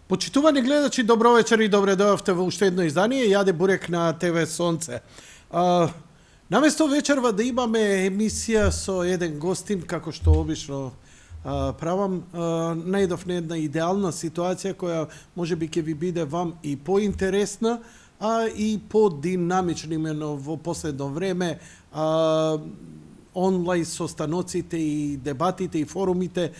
Почитувани гледачи, добро вечер и добре дојавте во уште едно издание. Јаде Бурек на ТВ Сонце. Наместо вечерва да имаме емисија со еден гостин, како што обично правам, најдов на една идеална ситуација која можеби ќе ви биде вам и поинтересна, а и подинамична именно во последно време. Онлайн состаноците и дебатите и форумите,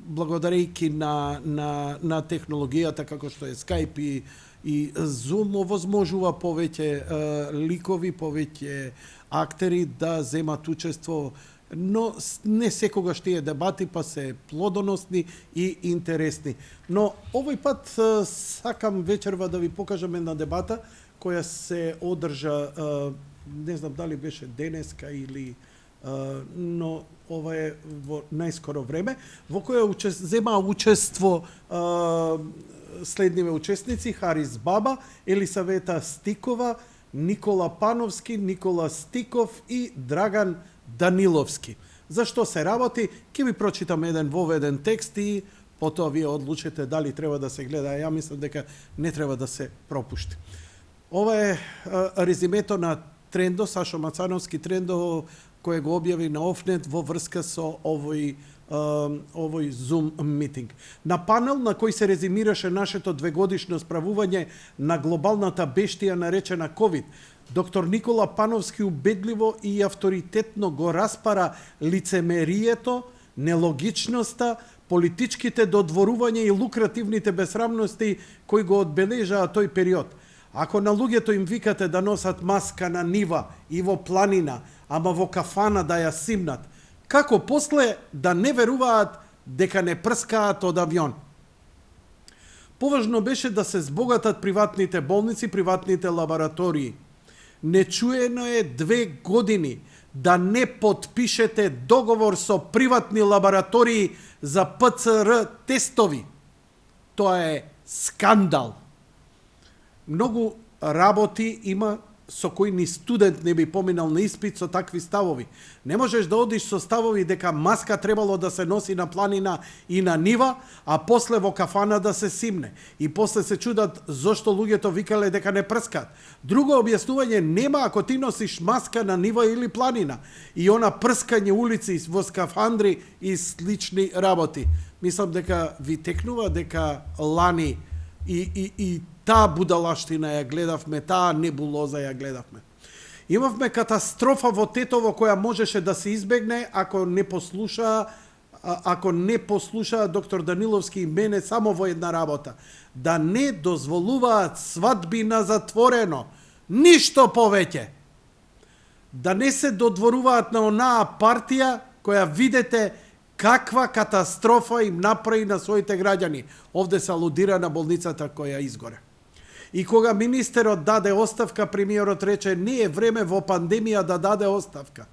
благодарејќи на технологијата како што е Skype и Zoom, овозможува повеќе ликови, повеќе актери да земат учество, но не секогаш тие дебати па се плодоносни и интересни. Но овој пат сакам вечерва да ви покажам една дебата која се одржа, не знам дали беше денеска или но ова е во најскоро време, во која земаа учество следниве учесници: Харис Баба, Елисавета Стикова, Никола Пановски, Никола Стиков и Драган Даниловски. За што се работи? Ќе ви прочитам еден воведен текст и потоа вие одлучите дали треба да се гледа. Ја мислам дека не треба да се пропушти. Ова е резимето на Трендо, Сашо Мацановски Трендо, кој го објави на Офнет во врска со овој Zoom митинг. На панел на кој се резимираше нашето двегодишно справување на глобалната бештија наречена COVID, доктор Никола Пановски убедливо и авторитетно го распара лицемерието, нелогичноста, политичките додворувања и лукративните безсрамности кои го одбележаа тој период. Ако на луѓето им викате да носат маска на нива и во планина, ама во кафана да ја симнат, како после да не веруваат дека не прскаат од авион? Поважно беше да се збогатат приватните болници, приватните лаборатории. Нечуено е 2 години да не потпишете договор со приватни лаборатории за ПЦР тестови. Тоа е скандал. Многу работи има со кои ни студент не би поминал на испит со такви ставови. Не можеш да одиш со ставови дека маска требало да се носи на планина и на нива, а после во кафана да се симне. И после се чудат зошто луѓето викале дека не прскат. Друго објаснување нема ако ти носиш маска на нива или планина. И она прскање улици во скафандри и слични работи. Мислам дека ви текнува дека лани и таа будалаштина ја гледавме, таа небулоза ја гледавме. Имавме катастрофа во Тетово која можеше да се избегне ако не послушаа доктор Даниловски и мене само во една работа. Да не дозволуваат свадби на затворено. Ништо повеќе. Да не се додворуваат на онаа партија која видите каква катастрофа им направи на своите граѓани. Овде се алудира на болницата која изгоре. И кога министерот даде оставка, премиерот рече не е време во пандемија да даде оставка.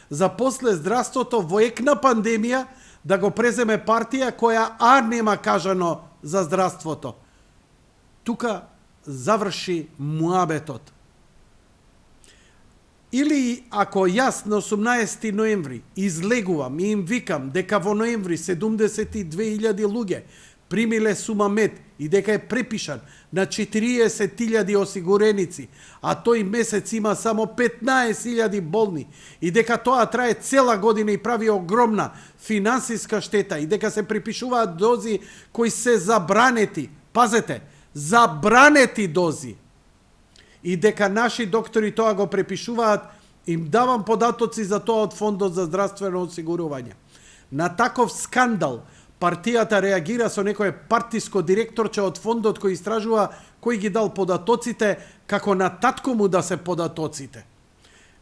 За после здравството во ек на пандемија да го преземе партија која нема кажано за здравството. Тука заврши муабетот. Или ако јас на 18 ноември излегувам и им викам дека во ноември 72.000 луѓе примиле сумамет и дека е препишан на 40.000 осигуреници, а тој месец има само 15.000 болни, и дека тоа трае цела година и прави огромна финансиска штета, и дека се препишуваат дози кои се забранети, пазете, забранети дози, и дека наши доктори тоа го препишуваат, им давам податоци за тоа од Фондот за здравствено осигурување. На таков скандал партијата реагира со некое партиско директорче од фондот кој истражува кој ги дал податоците, како на татко му да се податоците.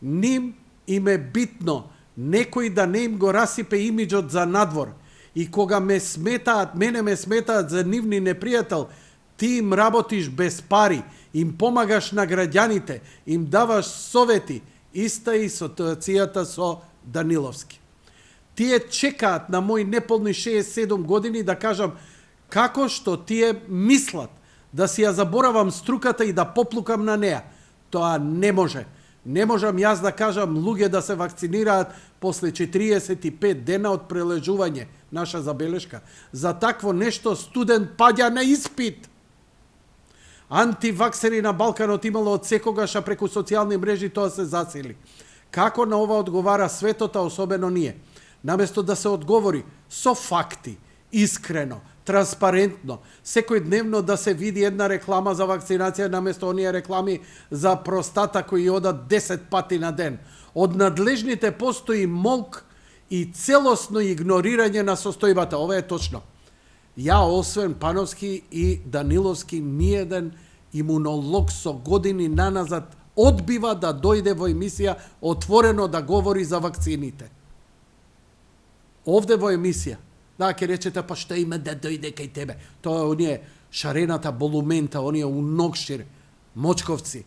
Ним им е битно некој да не им го расипе имиджот за надвор, и кога мене ме сметаат за нивни непријател, ти им работиш без пари, им помагаш на граѓаните, им даваш совети. Иста и ситуацијата со Даниловски. Тие чекаат на мои неполни 67 години да кажам како што тие мислат да си ја заборавам струката и да поплукам на неа. Тоа не може. Не можам јас да кажам луѓе да се вакцинираат после 45 дена од прележување, наша забелешка. За такво нешто студент паѓа на испит. Антиваксери на Балканот имало од секогаш, а преку социјални мрежи тоа се засили. Како на ова одговара светот, а особено ние? Наместо да се одговори со факти, искрено, транспарентно, секојдневно да се види една реклама за вакцинација наместо оние реклами за простата кои одат 10 пати на ден. Од надлежните постои молк и целосно игнорирање на состојбата. Ова е точно. Ја, освен Пановски и Даниловски, ниеден имунолог со години наназад одбива да дојде во емисија отворено да говори за вакцините. Овде во емисија. Да, ке речете, па што има да дојде кај тебе? Тоа е оние шарената болумента, оние унокшир, мочковци,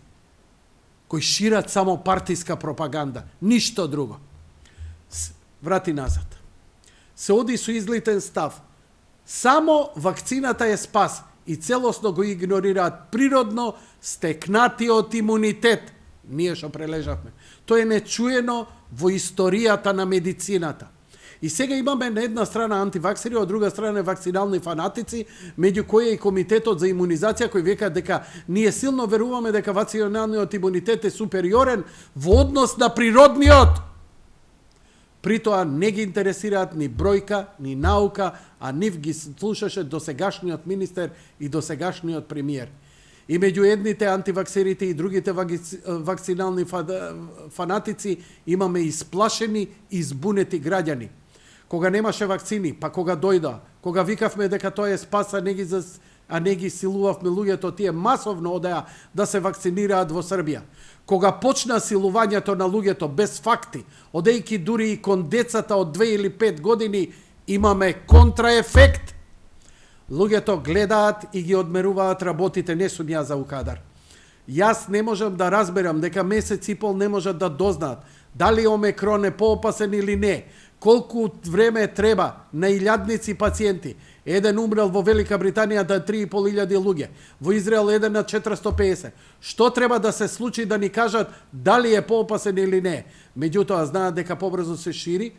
кои шират само партиска пропаганда. Ништо друго. Врати назад. Се оди со излитен став. Само вакцината е спас и целосно го игнорираат природно стекнатиот имунитет. Ние што прележавме. Тоа е нечуено во историјата на медицината. И сега имаме на една страна антиваксери, од друга страна вакцинални фанатици, меѓу кои е и Комитетот за имунизација, кој века дека ние силно веруваме дека вакциналниот имунитет е супериорен во однос на природниот. При тоа не ги интересираат ни бројка, ни наука, а нив ги слушаше досегашниот министер и досегашниот премиер. И меѓу едните антиваксерите и другите вакцинални фанатици имаме исплашени и збунети граѓани. Кога немаше вакцини, па кога дојда, кога викавме дека тоа е спас, а не ги силувавме луѓето, тие масовно одеа да се вакцинираат во Србија. Кога почна силувањето на луѓето без факти, одејки дури и кон децата од 2 или 5 години, имаме контраефект. Луѓето гледаат и ги одмеруваат работите, не сум ја за укадар. Јас не можам да разберам дека месец и пол не можат да дознаат дали омикрон е поопасен или не, колку време треба на илјадници пациенти. Еден умрел во Велика Британија да 3.500 луѓе, во Израел еден на 450. Што треба да се случи да ни кажат дали е поопасен или не? Меѓутоа знаат дека побрзо се шири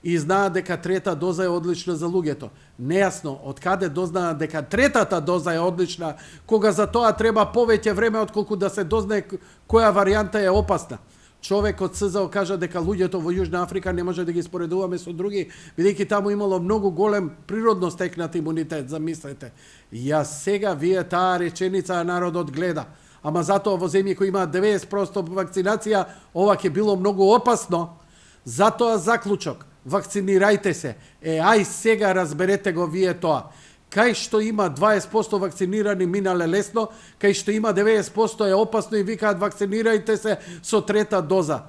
и знаат дека трета доза е одлична за луѓето. Нејасно од каде дознаат дека третата доза е одлична, кога за тоа треба повеќе време отколку да се дознае која варијанта е опасна. Човек од СЗО кажа дека луѓето во Јужна Африка не може да ги споредуваме со други, бидејќи таму имало многу голем природно стекнат имунитет, замислете. Ја сега вие таа реченица народот гледа. Ама затоа во земји кои имаат 90% вакцинација, ова ќе било многу опасно. Затоа заклучок, вакцинирајте се. Ај сега разберете го вие тоа. Кај што има 20% вакцинирани минале лесно, кај што има 90% е опасно и викаат вакцинирајте се со трета доза.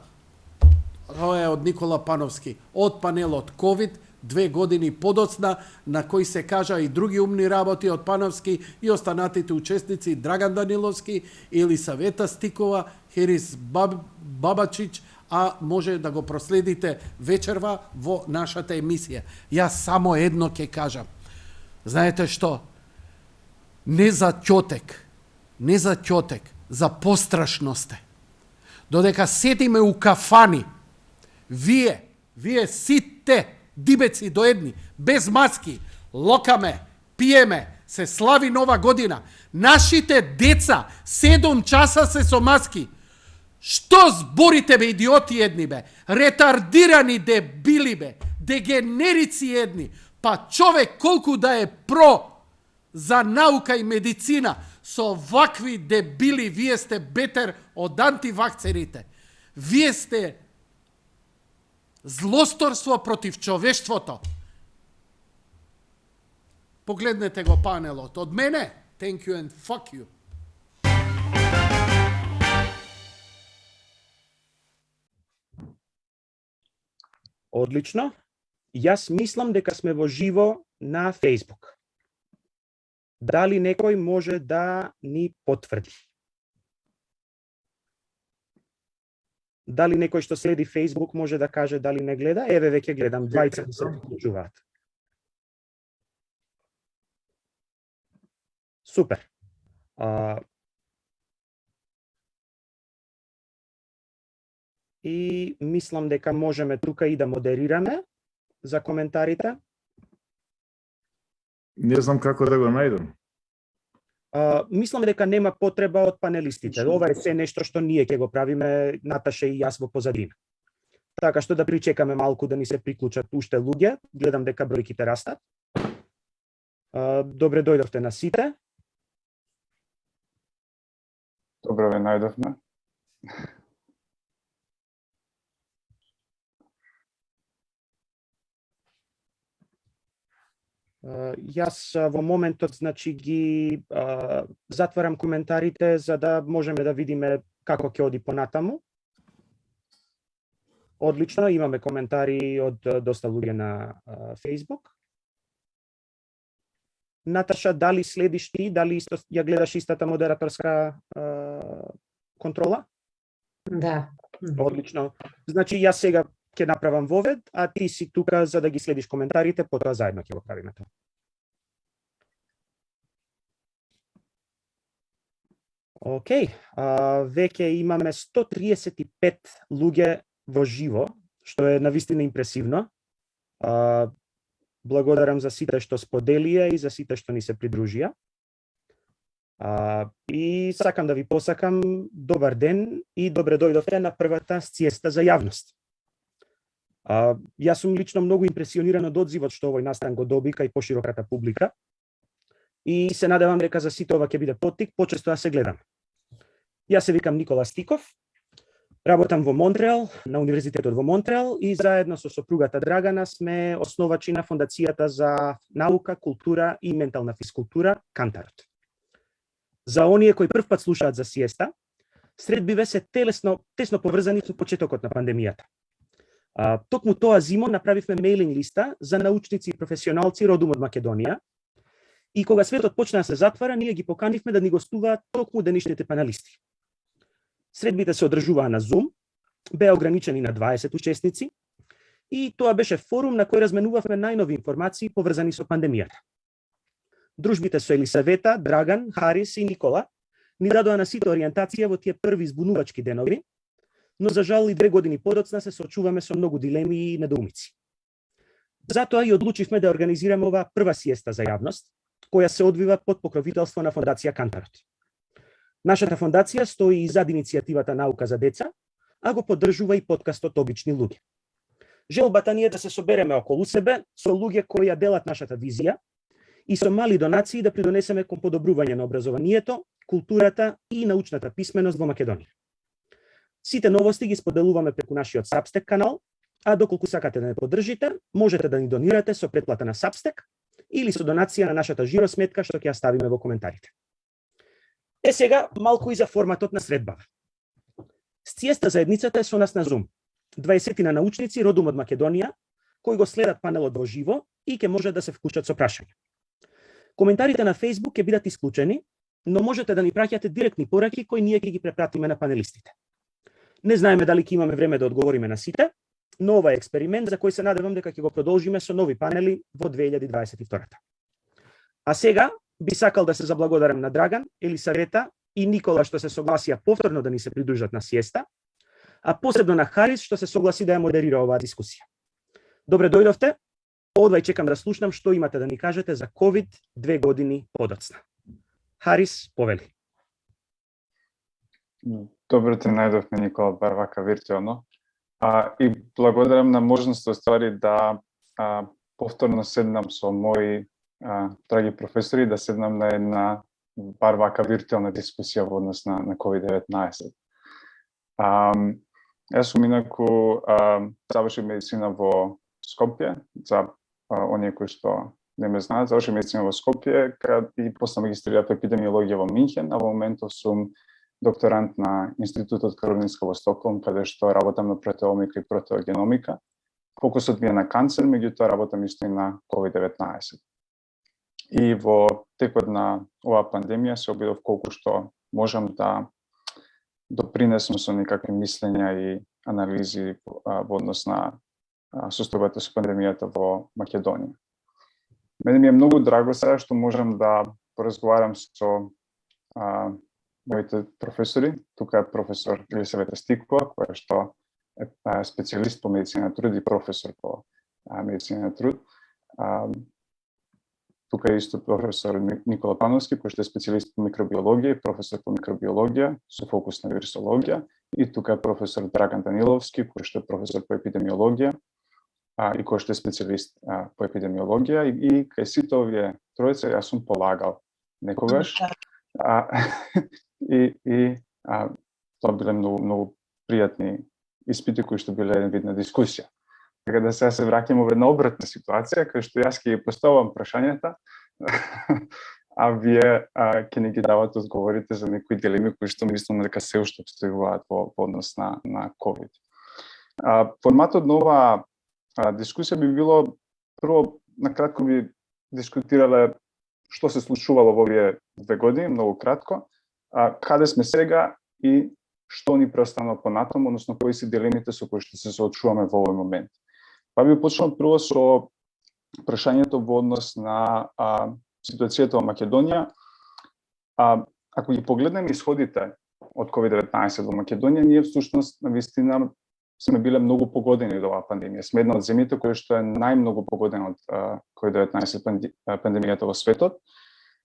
Тоа е од Никола Пановски, од панелот COVID, 2 години подоцна, на кој се кажа и други умни работи од Пановски и останатите учесници Драган Даниловски, Елисавета Стикова, Херис Бабачич, а може да го проследите вечерва во нашата емисија. Јас само едно ќе кажам. Знаете што? Не за ќотек, за пострашност е. Додека седиме у кафани, вие сите дибеци до едни, без маски, локаме, пиеме, се слави нова година. Нашите деца 7 часа се со маски. Што зборите бе, идиоти едни бе, ретардирани дебили бе, дегенерици едни. Па човек колку да е про за наука и медицина, со вакви дебили вие сте бетер од антивакцерите. Вие сте злосторство против човештвото. Погледнете го панелот. Од мене, thank you and fuck you. Одлично. Јас мислам дека сме во живо на Facebook. Дали некој може да ни потврди? Дали некој што следи Facebook може да каже дали не гледа? Еве веќе гледам, двајца се приклучуваат. Супер. и мислам дека можеме тука и да модерираме за коментарите. Не знам како да го најдам. Мислам дека нема потреба од панелистите. Ова е се нешто што ние ќе го правиме, Наташа и јас во позадина. Така што да причекаме малку да ни се приклучат уште луѓе. Гледам дека бројките растат. Добре дојдовте на сите. Добро ве најдовме. Јас во моментот ги затварам коментарите за да можеме да видиме како ќе оди понатаму. Одлично, имаме коментари од доста луѓе на Facebook. Наташа, дали следиш ти, дали исто ја гледаш истата модераторска контрола? Да. Одлично. Значи јас сега ќе направам вовед, а ти си тука за да ги следиш коментарите, потоа заедно ќе го правиме тоа. Океј, веќе имаме 135 луѓе во живо, што е навистина импресивно. Благодарам за сите што споделија и за сите што ни се придружија. И сакам да ви посакам добар ден и добре дојдовте на првата сиеста за јавност. Јас сум лично многу импресиониран од одзивот што овој настан го доби кај пошироката публика и се надевам дека за сите ова ќе биде поттик почесто да се гледам. Јас се викам Никола Стиков, работам во Монтреал, на Универзитетот во Монтреал и заедно со сопругата Драгана сме основачи на Фондацијата за наука, култура и ментална физкултура Кантарот. За оние кои прв пат слушаат за сиеста, средбиве се тесно поврзани со почетокот на пандемијата. Токму тоа зимо направивме мејлинг листа за научници и професионалци родом од Македонија и кога светот почна да се затвара, ние ги поканивме да ни гостуваат токму денешните панелисти. Средбите се одржуваа на Zoom, беа ограничени на 20 учесници и тоа беше форум на кој разменувавме најнови информации поврзани со пандемијата. Дружбите со Елисавета, Драган, Харис и Никола ни дадоа на сите ориентација во тие први збунувачки денови, но за жал и 2 години подоцна се соочуваме со многу дилеми и недоумици. Затоа и одлучивме да организираме оваа прва сиеста за јавност, која се одвива под покровителство на Фондација Кантарот. Нашата фондација стои и зад иницијативата Наука за деца, а го поддржува и подкастот Обични луѓе. Желбата ни е да се собереме околу себе со луѓе кои ја делат нашата визија и со мали донации да придонесеме кон подобрување на образованието, културата и научната писменост во Македонија. Сите новости ги споделуваме преку нашиот Substack канал, а доколку сакате да не поддржите, можете да ни донирате со претплата на Substack или со донација на нашата жиросметка што ќе ја ставиме во коментарите. Сега малку и за форматот на средбава. Сиеста заедницата е со нас на Zoom. 20 на научници родом од Македонија кои го следат панелот во живо и ќе можат да се вклучат со прашања. Коментарите на Facebook ќе бидат исклучени, но можете да ни праќате директни пораки кои ние ќе ги препратиме на панелистите. Не знаеме дали ќе имаме време да одговориме на сите, но ова е експеримент за кој се надевам дека ќе го продолжиме со нови панели во 2022. А сега би сакал да се заблагодарам на Драган, Елисавета и Никола што се согласија повторно да ни се придружат на сиеста, а посебно на Харис што се согласи да ја модерира оваа дискусија. Добре дојдовте, одвај чекам да слушнам што имате да ни кажете за COVID 2 години подоцна. Харис, повели. Добро те најдовме, Никола, бар вака виртуелно. И благодарам на можноста ствари да повторно седнам со мои драги професори, да седнам на една бар вака виртуелна дискусија во однос на COVID-19. Јас сум инаку завршив медицина во Скопје, за оние кои што не ме знаат, завршив медицина во Скопје и после магистрирав епидемиологија во Минхен, а во моментот сум докторант на Институтот Каролинска во Стокхолм, каде што работам на протеомика и протеогеномика. Фокусот ми е на канцер, меѓутоа работам исто и на COVID-19. И во текот на оваа пандемија се обидов колку што можам да допринесам со некакви мислења и анализи во однос на состојбата со пандемијата во Македонија. Мене ми е многу драго сега што можам да поразговарам со моите професори. Тука е професор Елисавета Стикова, која што специјалист по медицина на труд и професор по медицина на труд. Тука е исто професор Никола Пановски, кој што е специјалист по микробиологија, професор по микробиологија со фокус на вирусологија, и тука е професор Драган Даниловски, кој што е професор по епидемиологија и кој што е специјалист по епидемиологија, и кај сите овие тројца јас сум полагал некогаш. Тоа биле многу пријатни испити кои што биле еден вид на дискусија. Така да сега се враќаме во една обратна ситуација, кај што јас ќе ги поставам прашањата, а вие ќе не ги давате одговорите за некои дилеми кои што мислам дека се уште обстојуваат во однос на COVID. Форматот на оваа дискусија би било, прво, накратко би дискутирале што се случувало во овие 2 години, многу кратко, каде сме сега и што ни преостанува понатаму, односно кои се дилемите со кои што се соочуваме во овој момент. Па би почнал прво со прашањето во однос на ситуацијата во Македонија. Ако ги погледнеме исходите од COVID-19 во Македонија, ние всушност навистина сме биле многу погодени од оваа пандемија. Сме една од земјите која што е најмногу погодена од COVID-19 пандемијата во светот.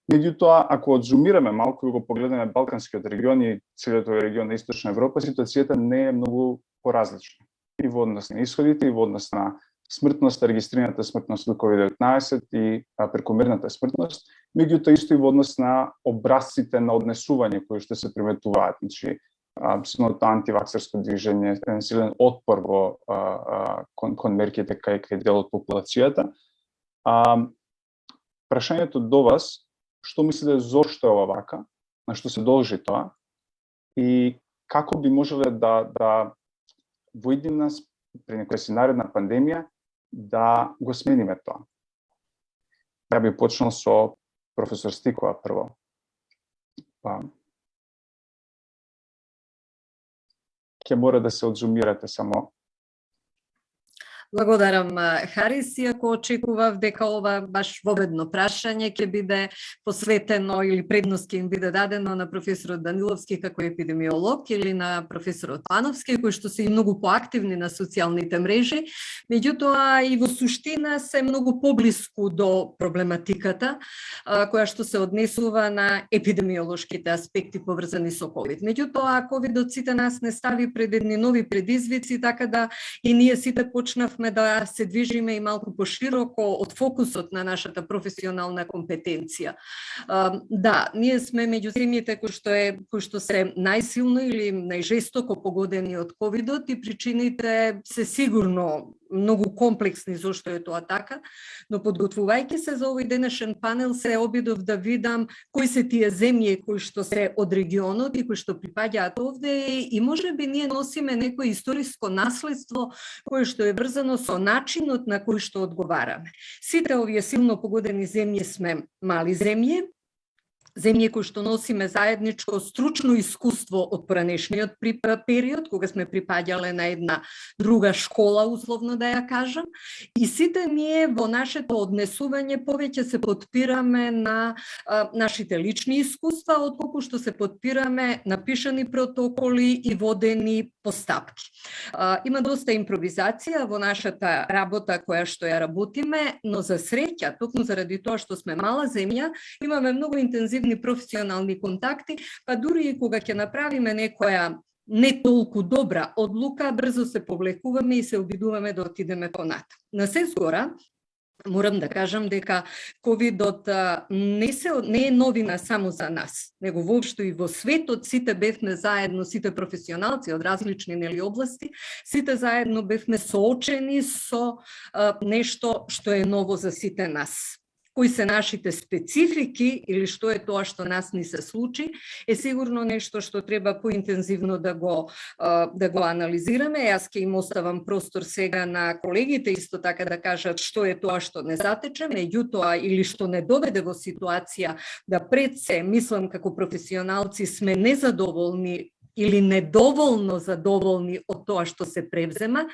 Меѓутоа, ако одзумираме малку и го погледнеме Балканскиот регион и целиот овој регион на Источна Европа, ситуацијата не е многу поразлична. И во однос на исходите, и во однос на смртност, регистрираната смртност од COVID-19 и прекомерната смртност, меѓутоа исто и во однос на образците на однесување кои што се приметуваат. Значи, силното антиваксерско движење, силен отпор кон мерките кај дел од популацијата. Прашањето до вас, што мислите зошто е ова вака, на што се должи тоа и како би можеле да во иднина при некоја си наредна пандемија да го смениме тоа. Ја би почнал со професор Стикова прво. Ќе мора да се одзумирате само. Благодарам, Харис, иако очекував дека ова баш воведно прашање ќе биде посветено или предност ќе им биде дадено на професорот Даниловски како епидемиолог или на професорот Пановски, кои што се и многу поактивни на социјалните мрежи, меѓутоа и во суштина се многу поблиску до проблематиката која што се однесува на епидемиолошките аспекти поврзани со COVID. Меѓутоа, COVID-от сите нас не стави пред едни нови предизвици, така да и ние сите почнавме да се движиме и малку пошироко од фокусот на нашата професионална компетенција. Да, ние сме меѓу земјите кои што се најсилно или најжестоко погодени од COVID-от и причините се сигурно многу комплексни зошто е тоа така, но подготвувајќи се за овој денешен панел се обидов да видам кои се тие земји кои што се од регионот и кои што припаѓаат овде и можеби ние носиме некој историско наследство кое што е врзано со начинот на кој што одговараме. Сите овие силно погодени земји сме мали земји, земји кои што носиме заедничко стручно искуство од поранешниот период, кога сме припаѓале на една друга школа, условно да ја кажам, и сите ние во нашето однесување повеќе се подпираме на нашите лични искуства, отколку што се подпираме на пишани протоколи и водени постапки. Има доста импровизација во нашата работа која што ја работиме, но за среќа, токму заради тоа што сме мала земја, имаме многу интензивни професионални контакти, па дури и кога ќе направиме некоја не толку добра одлука, брзо се повлекуваме и се обидуваме да отидеме понатаму. На се згора, морам да кажам дека COVID-от не е новина само за нас, него воопшто и во светот сите бевме заедно, сите професионалци од различни области, сите заедно бевме соочени со нешто што е ново за сите нас. Кои се нашите специфики или што е тоа што нас ни се случи, е сигурно нешто што треба поинтензивно да го анализираме. Јас ќе им оставам простор сега на колегите исто така да кажат што е тоа што не затече, меѓутоа или што не доведе во ситуација да пред се, мислам како професионалци сме незадоволни или недоволно задоволни од тоа што се превзема,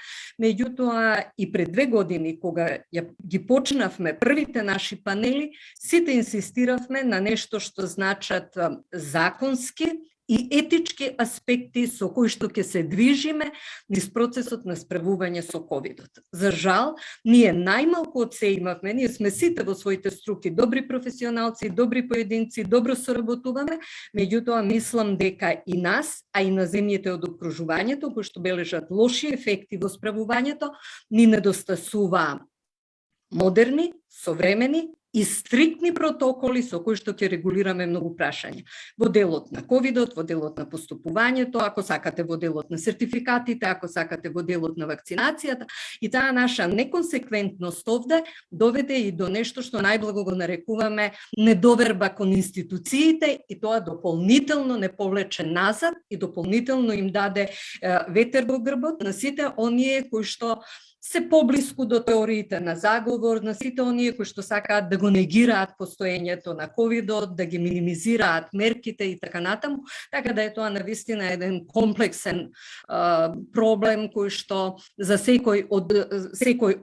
меѓутоа и пред 2 години кога ги почнавме првите наши панели, сите инсистиравме на нешто што значат законски и етички аспекти со кои што ќе се движиме низ процесот на справување со ковидот. За жал, ние најмалку од се имавме, ние сме сите во своите струки добри професионалци, добри поединци, добро соработуваме, меѓутоа мислам дека и нас, а и на земјите од окружувањето, кои што бележат лоши ефекти во справувањето, ни недостасуваа модерни, современи и стриктни протоколи со кои што ќе регулираме многу прашања. Во делот на ковидот, во делот на поступувањето, ако сакате во делот на сертификатите, ако сакате во делот на вакцинацијата, и таа наша неконсеквентност овде доведе и до нешто што најблаго го нарекуваме недоверба кон институциите, и тоа дополнително не повлече назад и дополнително им даде ветер во грбот на сите оние кои што се поблиску до теориите на заговор, на сите оние кои што сакаат да го негираат постоењето на ковидот, да ги минимизираат мерките и така натаму, така да е тоа навистина еден комплексен проблем кој што за секој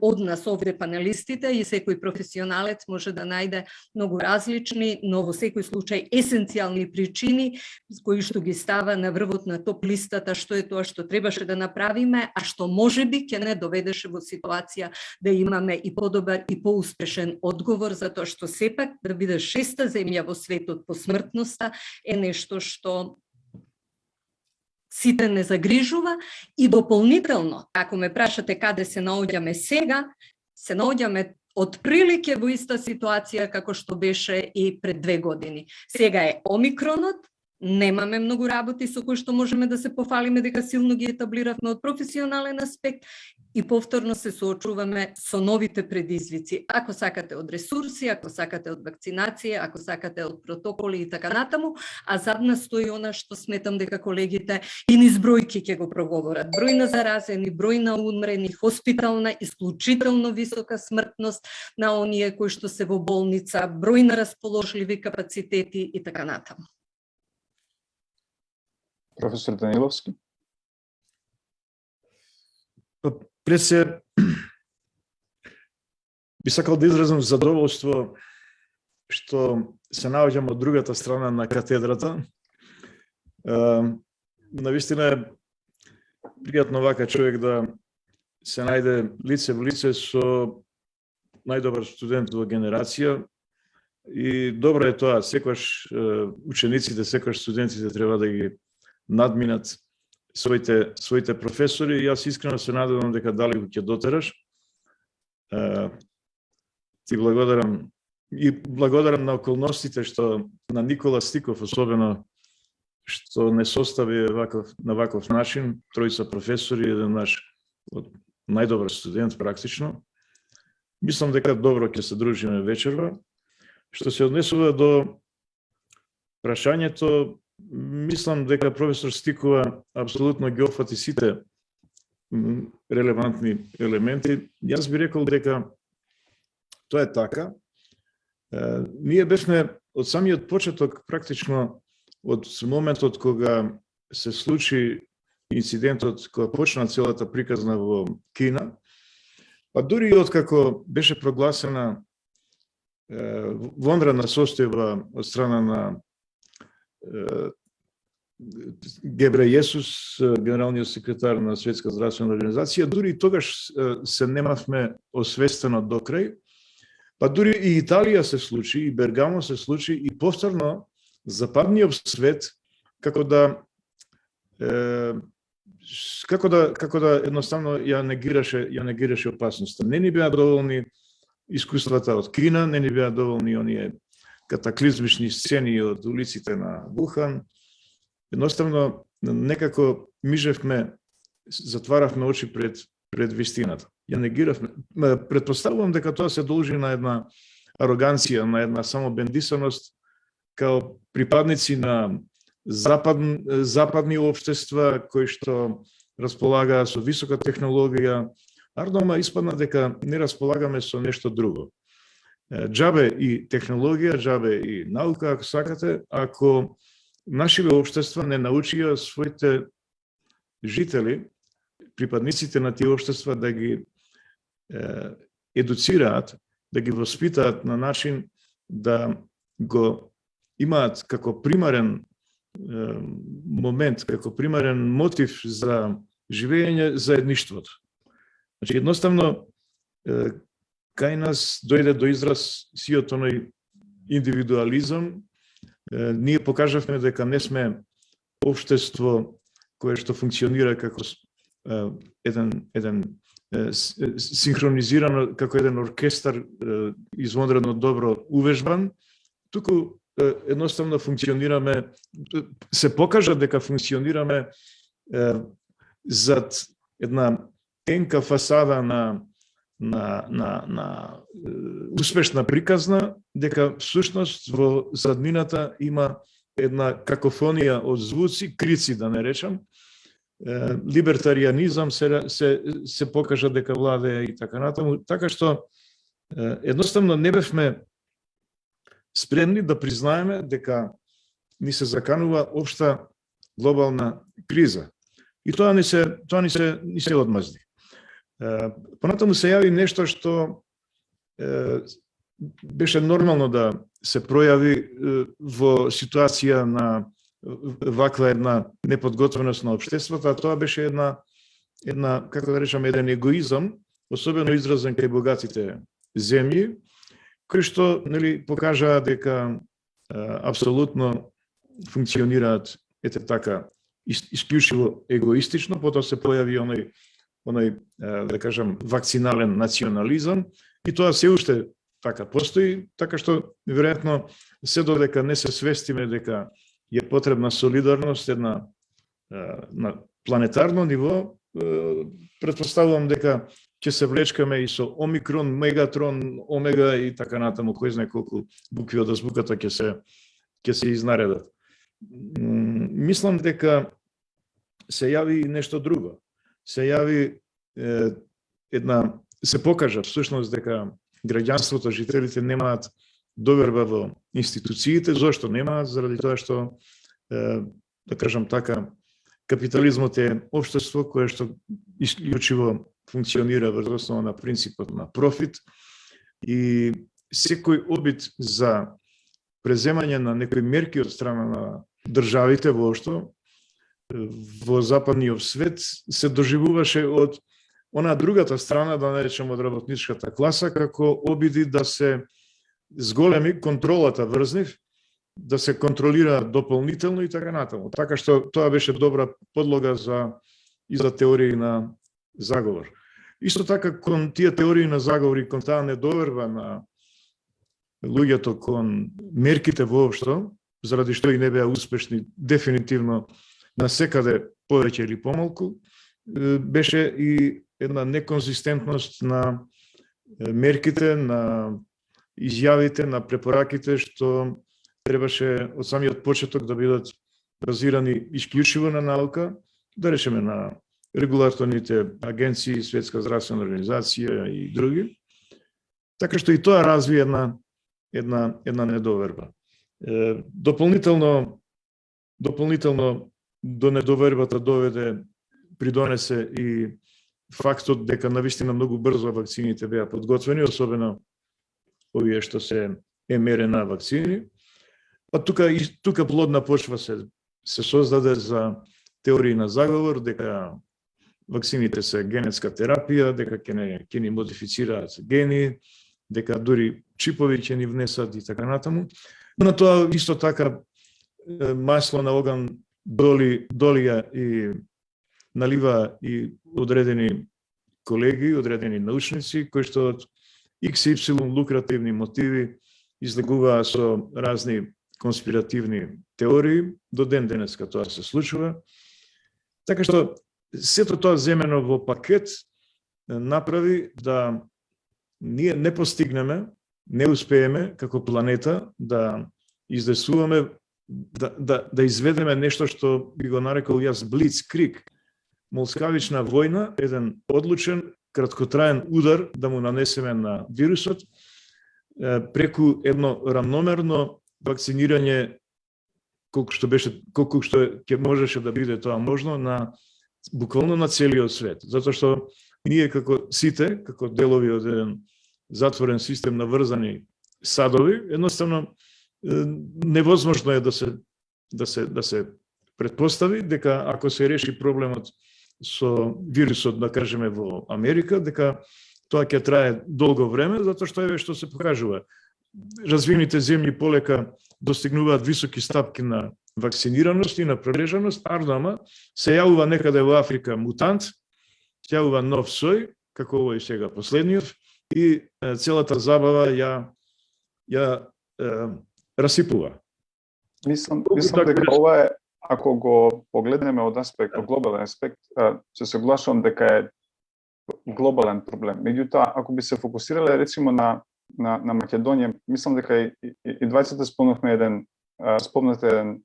од нас овде панелистите и секој професионалец може да најде многу различни, но во секој случај есенцијални причини кои што ги става на врвот на топ листата што е тоа што требаше да направиме, а што можеби ќе не доведеше во ситуација да имаме и подобар и поуспешен одговор, затоа што сепак да биде 6-та земја во светот по смртноста е нешто што сите не загрижува. И дополнително, ако ме прашате каде се наоѓаме сега, се наоѓаме отприлике во иста ситуација како што беше и пред 2 години. Сега е омикронот, немаме многу работи со кои што можеме да се пофалиме дека силно ги етаблиравме од професионален аспект и повторно се соочуваме со новите предизвици. Ако сакате од ресурси, ако сакате од вакцинација, ако сакате од протоколи и така натаму, а зад нас стои она што сметам дека колегите и низ бројки ќе го проговорат. Број на заразени, број на умрени, хоспитална, исклучително висока смртност на оние кои што се во болница, број на расположливи капацитети и така натаму. Професор Даниловски. Пред се би сакал да изразам задоволство што се наоѓам од другата страна на катедрата. Навистина е пријатно вака човек да се најде лице во лице со најдобар студент во генерација и добро е тоа, секогаш учениците, секогаш студентите треба да ги надминат своите професори и јас искрено се надевам дека дали ќе дотераш. Ти благодарам и благодарам на околностите што на Никола Стиков особено што не состави на ваков начин, тројца професори, еден наш најдобар студент практично. Мислам дека добро ќе се дружиме вечерва. Што се однесува до прашањето, мислам дека професор Стикова апсолутно ги опфати сите релевантни елементи. Јас би рекол дека тоа е така. Ние бевме од самиот почеток, практично од моментот кога се случи инцидентот, кога почна целата приказна во Кина, па дури од како беше прогласена вонредна состојба од страна на Гебрејесус, генералниот секретар на Светска здравствена организација, дури и тогаш се немавме освестено до крај, па дури и Италија се случи, и Бергамо се случи, и повторно западниот свет како да едноставно ја негираше опасноста. Не ни беа доволни искуствата од Кина, не ни беа доволни оние катаклизмични сцени од улиците на Вухан. Едноставно, некако мижевме, затваравме очи пред вистината. Ја негиравме. Предпоставувам дека тоа се должи на една ароганција, на една самобендисаност, као припадници на западни општества кои што располагаат со висока технологија, ардома испадна дека не располагаме со нешто друго. Џабе и технологија, џабе и наука, ако сакате, ако нашите општества не научија своите жители, припадниците на тие општества да ги едуцираат, да ги воспитаат на начин да го имаат како примарен момент, како примарен мотив за живење заедништвото. Значи, едноставно, кај нас дојде до израз сиот оној индивидуализам. Ние покажавме дека не сме општество кое што функционира како еден синхронизирано, како еден оркестар извонредно добро увежбан, туку едноставно функционираме, се покажа дека функционираме зад една тенка фасада на успешна приказна, дека всушност во заднината има една какофонија од звуци, крици да не речам, либертарианизам се покажа дека владее и така натаму, така што едноставно не бевме спремни да признаеме дека ни се заканува општа глобална криза. И тоа ни се одмазди. Понатаму се јави нешто што беше нормално да се пројави во ситуација на ваква една неподготвеност на општеството, а тоа беше една како да речам, еден егоизам, особено изразен кај богатите земји, кои што покажаа дека апсолутно функционираат така исклучиво егоистично, потоа се појави оној да кажам вакцинален национализам и тоа се уште така постои, така што веројатно се додека не се свестиме дека е потребна солидарност една на планетарно ниво, претпоставувам дека ќе се влечкаме и со омикрон, мегатрон, омега и така натаму, кој знае колку букви од азбуката ќе се изнаредат. Мислам дека се јави нешто друго. Се јави се покажа всушност дека граѓанството, жителите немаат доверба во институциите. Зошто немаат? Заради тоа што, да кажам така, капитализмот е општество кое што исклучиво функционира врз основа на принципот на профит и секој обид за преземање на некои мерки од страна на државите воопшто во западниот свет се доживуваше од она другата страна, да наречем од работничката класа, како обиди да се зголеми контролата врз нив, да се контролира дополнително и така натаму. Така што тоа беше добра подлога и за теории на заговор. Исто така, кон тие теории на заговор и кон таа недоверба на луѓето кон мерките воопшто, заради што и не беа успешни дефинитивно насекаде повеќе или помалку, беше и една неконзистентност на мерките, на изјавите, на препораките, што требаше од самиот почеток да бидат базирани исклучиво на наука, да речеме на регулаторните агенции, Светска здравствена организација и други. Така што и тоа разви една недоверба. Дополнително до недовербата придонесе и фактот дека навистина многу брзо вакцините беа подготвени, особено овие што се МРНА вакцини. Па тука плодна почва се создаде за теории на заговор, дека вакцините се генетска терапија, дека ќе ни модифицираат гени, дека дури чипови ќе ни внесат и така натаму. На тоа исто така масло на оган долија и налива и одредени колеги, одредени научници, кои што од XY лукративни мотиви излегуваа со разни конспиративни теории. До ден денеска тоа се случува. Така што сето тоа земено во пакет направи да ние не постигнеме, не успееме како планета да издесуваме, да изведеме нешто што би го нарекол јас блицкриг, молскавична војна, еден одлучен, краткотраен удар да му нанесеме на вирусот, преку едно рамномерно вакцинирање, колку што ќе можеше да биде тоа можно, буквално на целиот свет. Затоа што ние како сите, како делови од еден затворен систем на врзани садови, едноставно невозможно е да се да се предпостави дека ако се реши проблемот со вирусот, да кажеме, во Америка, дека тоа ќе трае долго време, затоа што еве што се покажува. Развиените земји полека достигнуваат високи стапки на вакцинираност и на прележаност, ама се јавува некаде во Африка мутант, се јавува нов сој, како овој сега последниот, и целата забава ја расипува. Мислам дека ова е, ако го погледнеме од аспект, од глобален аспект, се согласувам дека е глобален проблем. Меѓутоа, ако би се фокусирале речимо на Македонија, мислам дека и двајцата спомнате еден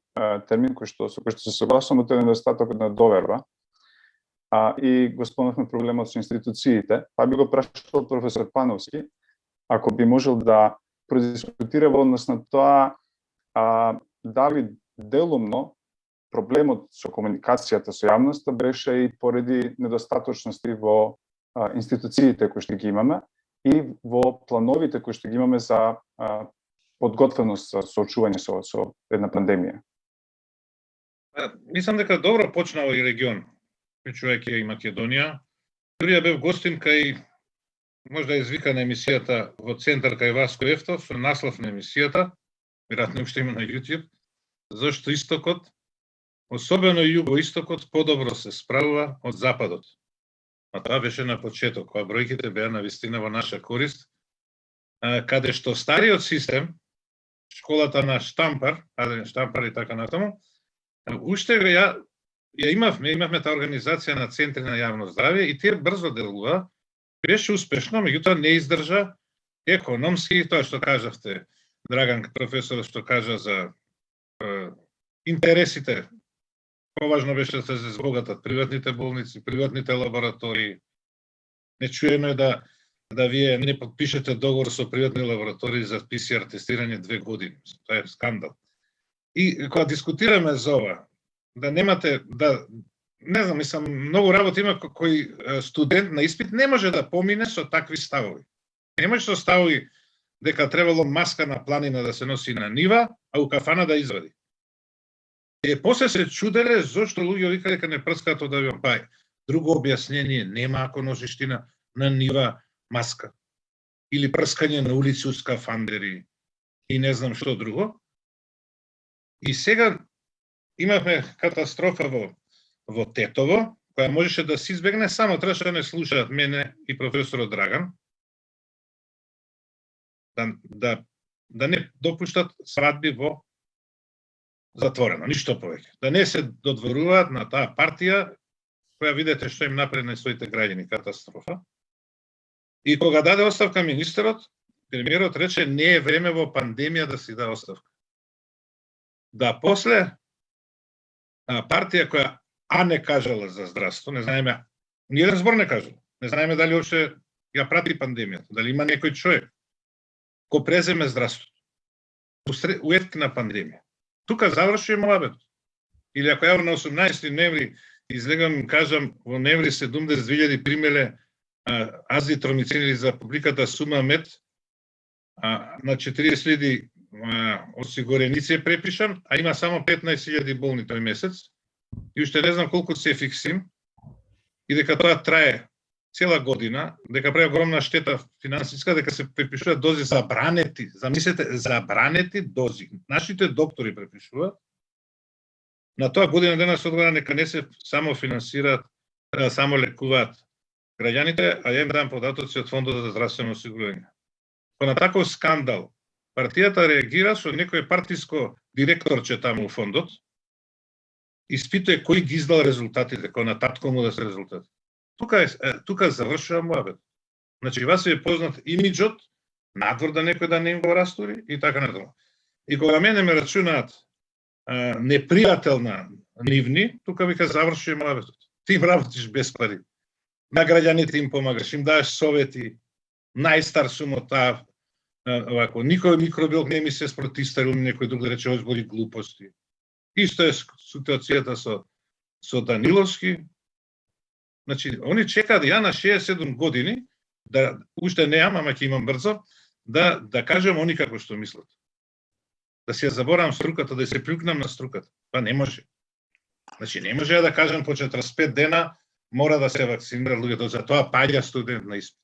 термин кој што се согласувам, тоа е недостаток на доверба. И го спомнавме проблемот со институциите, па би го прашал професор Пановски, ако би можел да продискутира во однос на тоа дали делумно проблемот со комуникацијата со јавноста беше и поради недостаточности во институциите кои што ги имаме и во плановите кои што ги имаме за подготвеност за соочување со една пандемија. Мислам дека добро почна овој регион, вклучувајќи и Македонија. Дури ја бев гостин кај, можда извикана емисијата во центар кај Васко Ефтов, со наслов на емисијата, веројатно уште има на YouTube, зашто истокот, особено југоистокот, подобро се справува од западот. А тоа беше на почеток, кога бројките беа навистина во наша корист, каде што стариот систем, школата на Штампар, Штампар и така натаму, уште ја имавме таа организација на центри на јавно здравје и тие брзо делува, беше успешно, меѓутоа не издржа економски, тоа што кажавте, Драган професор што кажа за интересите. Поважно беше да се збогатат приватните болници, приватните лаборатории. Нечуено е да вие не подпишете договор со приватни лаборатории за ПСР тестирање 2 години. Тоа е скандал. И кога дискутираме за ова, да немате, не знам, мислам, многу работа има кој студент на испит не може да помине со такви ставови. Не може со ставови дека требало маска на планина да се носи на нива, а у кафана да извади. После се чуделе зошто луѓе вика дека не прскаат од авион. Па друго објаснение нема ако носиш ти на нива маска. Или прскање на улици у скафандери и не знам што друго. И сега имавме катастрофа во Тетово, која можеше да се избегне, само требаше да не слушаат мене и професорот Драган, да не допуштат свадби во затворено, ништо повеќе. Да не се додворуваат на таа партија, која видите што им направи на своите граѓани, катастрофа. И кога даде оставка министерот, премиерот рече не е време во пандемија да си даде оставка. Да после партија која не кажала за здравство, не знаеме, ниеден збор не кажала. Не знаеме дали още ја прати пандемијата, дали има некој човек кој преземе здравството у еткина пандемија. Тука завршува муабетот. Или ако ја на 18 ноември излегам и кажам во ноември 70.000 примеле азитромицин или за публиката Сумамет на 40.000 осигуреници е препишан, а има само 15.000 болни тој месец. И уште не знам колку се фиксим и дека тоа трае цела година, дека прави огромна штета финансиска, дека се препишуваат дози забранети. Замислете, забранети дози. Нашите доктори препишуваат. На тоа година денес одговара нека не се само финансираат, само лекуваат граѓаните, а ја им дам податоци од Фондот за здравствено осигурување. По на таков скандал, партијата реагира со некој партиско директорче таму во фондот, испитува кој ги издал резултатите, кој на татко му да се резултати. Тука завршува муабет. Значи, вас е познат имиджот, надвор да некој да не им го растури и така натаму. И кога мене ме рачунаат непријател на нивни, тука вика завршува муабетот. Ти им работиш без пари. На граѓаните им помагаш, им даеш совети, најстар сум од таа, овако, никој микробиолог не ми се спротистарил, некој друг да рече, озбори глупости. Исто е ситуацијата со Даниловски. Значи, они чекаат ја на 67 години, да уште не ама ќе имам брзо, да кажем они како што мислат. да се заборавам струката, да се приукнам на струката. Па не може. Значи, не може да кажам по 45 дена мора да се вакцинира луѓето, за тоа паѓа студент на испит.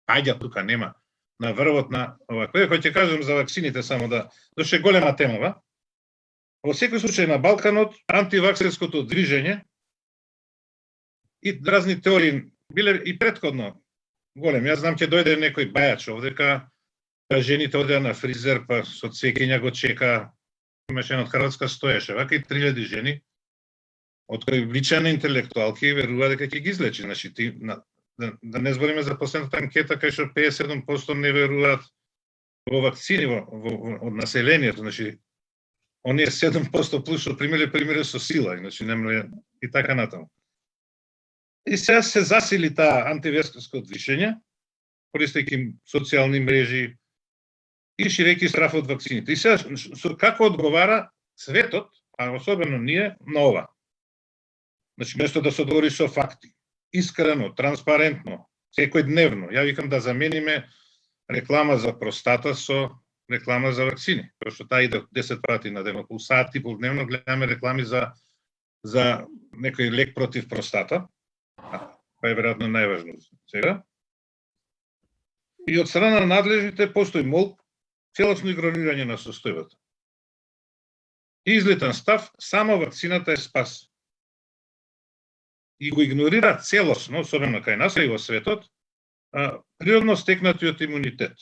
Паѓа тука, нема. На врвот на ова. Кој ќе кажам за вакцините само да доше голема тема, ва? Во секој случај на Балканот антиваксерското движење и разни теории биле и претходно голем. Јас знам ќе дојде некој бајач овдека, жените одеа на фризер, па со цекиња го чека. Имаше една од Хрватска стоеше, вака и 3000 жени, од кои вличани интелектуалки верува дека ќе ги излечи. Значи, да не збориме за последната анкета, кај што 57% не веруваат во вакцини од населението. Значи, оние 7% плюс што примере со сила, значи немале и така натаму. И сега се засили таа антиваксерско движење, користејќи социјални мрежи и ширејќи страф од вакцините. И сега како одговара светот, а особено ние, на ова? Значи, место да се одговори со факти, искрено, транспарентно, секојдневно, ја викам да замениме реклама за простата со реклама за вакцини. Тоа што таа иде 10 пати на ден, околу сат и пол дневно гледаме реклами за некој лек против простата. Па е веројатно најважно сега. И од страна на надлежните постои молб, целосно игнорирање на состојбата. Излетен став, само вакцината е спас. И го игнорира целосно, особено кај нас и во светот, природно стекнатиот имунитет.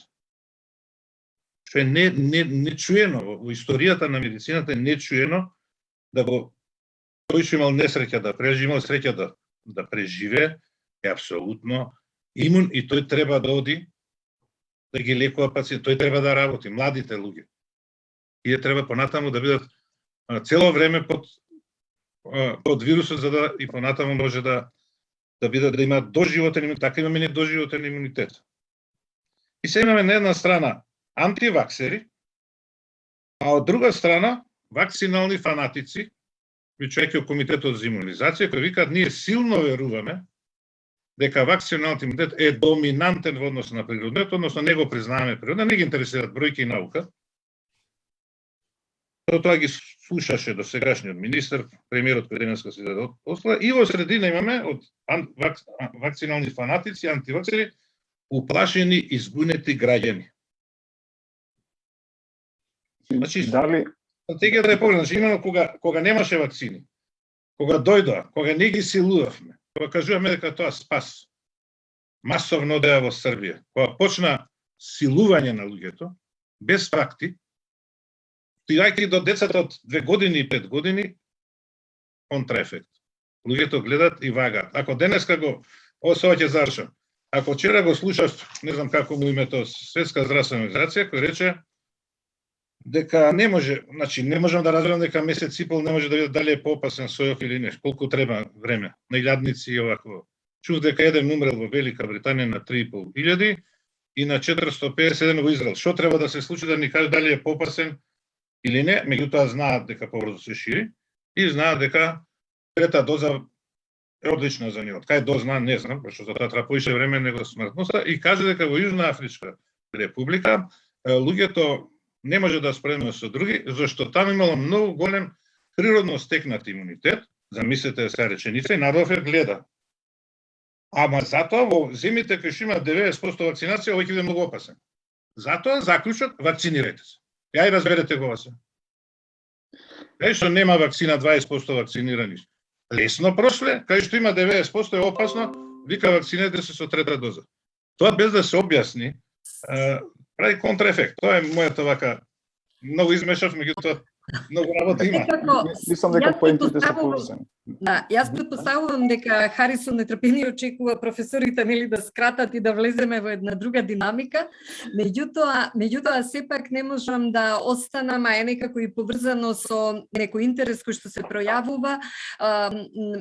Што е нечуено во историјата на медицината, е нечуено да го тој што имал несреќа да преживе, имал среќа да преживе, е апсолутно имун и тој треба да оди да ги лекува пациент, тој треба да работи, младите луѓе. И треба понатаму да бидат цело време под вирусот, за да и понатаму може да бидат да имаат доживотен имунитет, така имаме недоживотен имунитет. И се имаме на една страна антиваксери, а од друга страна вакцинални фанатици, вклучувајќи од Комитетот за имунизација, кои викаат ние силно веруваме дека вакциналниот имунитет е доминантен во однос на природниот, односно не го признаваме природниот, не ги интересираат бројки и наука. Тоа ги слушаше до сегашниот министер, премиерот кој денеска се даде оставка, и во средина имаме од вакцинални фанатици, антиваксери, уплашени и збунети граѓани. Значи, стратегијата е погрешна. Значи, именно кога немаше вакцини, кога дојдоа, кога не ги силувавме, кога кажуваме дека тоа спас, масовно одеа во Србија, кога почна силување на луѓето, без факти, стигајќи до децата од 2 години и 5 години, контраефект. Луѓето гледат и вагаат. Ако денеска сега ќе завршам, ако вчера го слушав, не знам како му името, Светска здравствена организација, кој рече дека не може, значи не можам да разберам дека месец и пол не може да биде дали е поопасен сојов или не, колку треба време, на илјадници и овако. Чув дека еден умрел во Велика Британија на 3.500 и на 451 во Израел. Што треба да се случи да ни каже дали е поопасен или не, меѓутоа знаат дека побрзо се шири и знаат дека трета доза е одлична за нив. Кај дозна не знам, пошто за тоа треба поише време него смртноста, и каже дека во Јужна Афричка република луѓето не може да споредиме со други, зашто таму имало многу голем природно стекнат имунитет, замислете сега реченица, и народот ја гледа. Ама затоа во земите кои што имаат 90% вакцинација, овој ќе биде многу опасен. Затоа заклучок, вакцинирайте се. Ја и разберете го се. Кај што нема вакцина 20% вакцинирани. Лесно прошле, кај што има 90% е опасно, вика вакцинирайте се со трета доза. Тоа без да се објасни, прави контраефект. Тоа е мојата вака многу измешав, меѓутоа многу работа има. Мислам дека поентите се поврзани. Да, јас претпоставувам дека Хари со нетрпение очекува професорите нели да скратат и да влеземе во една друга динамика. Меѓутоа сепак не можам да останам, а е некако и поврзано со некој интерес кој што се пројавува.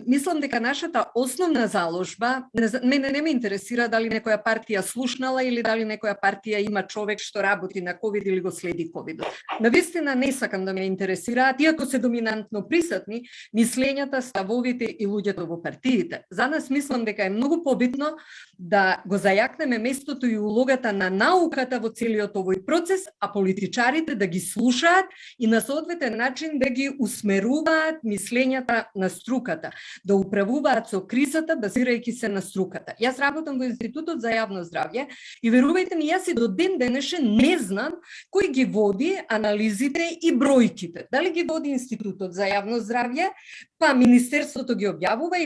Мислам дека нашата основна заложба, мене не ме интересира дали некоја партија слушнала или дали некоја партија има човек што работи на ковид или го следи ковидот. Навистина не сакам да ме интересираат, иако се доминантно присутни, мислењата, ставовите и луѓето во партиите. За нас мислам дека е многу побитно да го зајакнеме местото и улогата на науката во целиот овој процес, а политичарите да ги слушаат и на соодветен начин да ги усмеруваат мислењата на струката, да управуваат со кризата базирајќи се на струката. Јас работам во Институтот за јавно здравје и верувајте ми, јас и до ден денешен не знам кој ги води анализите и бројките. Дали ги води Институтот за јавно здравје, па Министерството ги објавува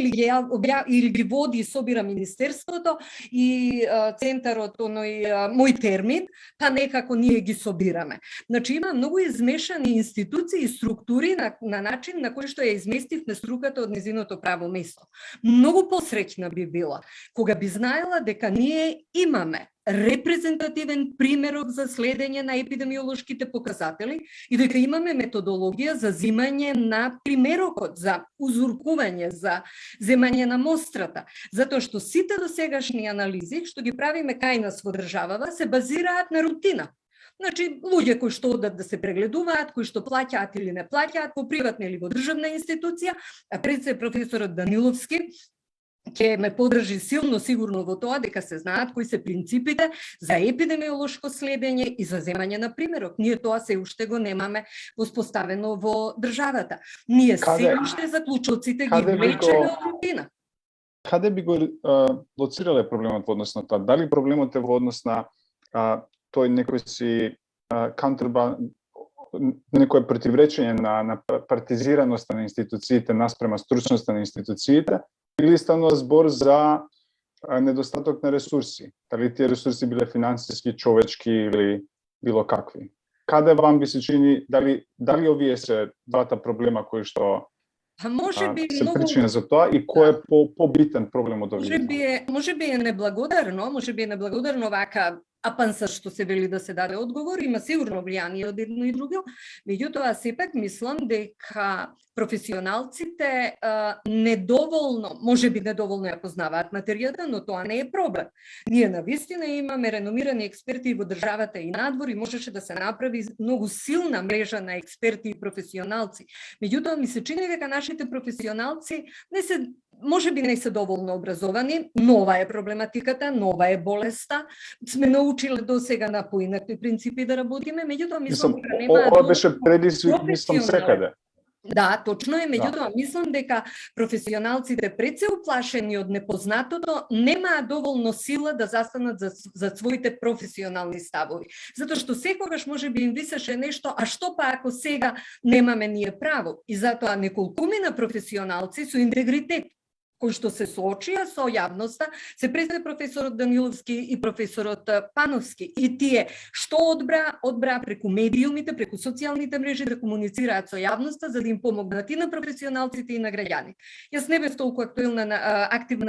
или ги води и собира Министерството и центарот мој термин, па некако ние ги собираме. Значи има многу измешани институции и структури на начин на кој што ја изместивме струката од незиното право место. Многу посреќна би била кога би знаела дека ние имаме репрезентативен примерок за следење на епидемиолошките показатели и дека имаме методологија за земање на примерокот, за узуркување, за земање на мострата, затоа што сите досегашни анализи што ги правиме кај нас во државава се базираат на рутина. Значи, луѓе кои што одат да се прегледуваат, кои што плаќаат или не плаќаат во приватна или во државна институција, а пред се професорот Даниловски ќе ме подржи силно сигурно во тоа дека се знаат кои се принципите за епидемиолошко следење и за земање на примерок. Ние тоа се уште го немаме воспоставено во државата. Ние се уште заклучоците ги влечеме од рутина. Каде би го лоцирале проблемот во однос на тоа? Дали проблемот е во однос на тој некој си некој противречење на партизираноста на институциите наспрема стручноста на институциите, или станува збор за недостаток на ресурси? Дали тие ресурси биле финансиски, човечки или било какви? Каде вам би се чини, дали овие се двата проблема кои што се причина за тоа и кој е побитен проблем од овие? Може би е неблагодарно вака апанса што се вели да се даде одговор, има сигурно влијание од едно и друго, меѓутоа сепак мислам дека професионалците недоволно ја познаваат материјата, но тоа не е проблем. Ние навистина имаме реномирани експерти во државата и надвор и можеше да се направи многу силна мрежа на експерти и професионалци. Меѓутоа ми се чини дека нашите професионалци можеби не се доволно образовани, нова е проблематиката, нова е болеста, сме научиле до сега на поинакви принципи да работиме, меѓутоа мислам дека нема ова беше предизвик, мислам секаде. Да, точно е, меѓутоа мислам дека професионалците пред се уплашени од непознатото немаат доволно сила да застанат за своите професионални ставови. Затоа што секогаш можеби им висеше нешто, а што па ако сега немаме ние право? И затоа неколкумина професионалци со интегритет кои што се соочија со јавноста, се пред професорот Даниловски и професорот Пановски. И тие што одбра преку медиумите, преку социјалните мрежи да комуницираат со јавноста за да им помогнат и на професионалците и на граѓани. Јас не бев толку активна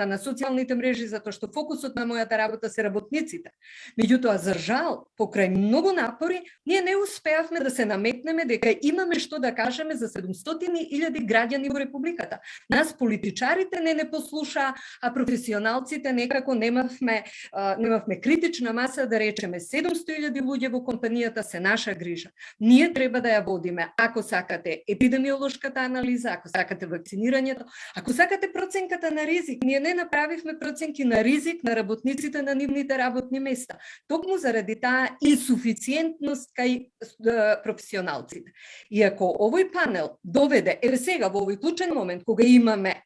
на социјалните мрежи затоа што фокусот на мојата работа се работниците. Меѓутоа, за жал, покрај многу напори, ние не успеавме да се наметнеме дека имаме што да кажеме за 700.000 граѓани во републиката. Нас политичарите не послуша, а професионалците некако немавме критична маса да речеме 700.000 луѓе во компанијата се наша грижа. Ние треба да ја водиме, ако сакате епидемиолошката анализа, ако сакате вакцинирањето, ако сакате проценката на ризик. Ние не направивме проценки на ризик на работниците на нивните работни места. Токму заради таа инсуфициентност кај професионалците. И ако овој панел доведе, сега во овој клучен момент кога имаме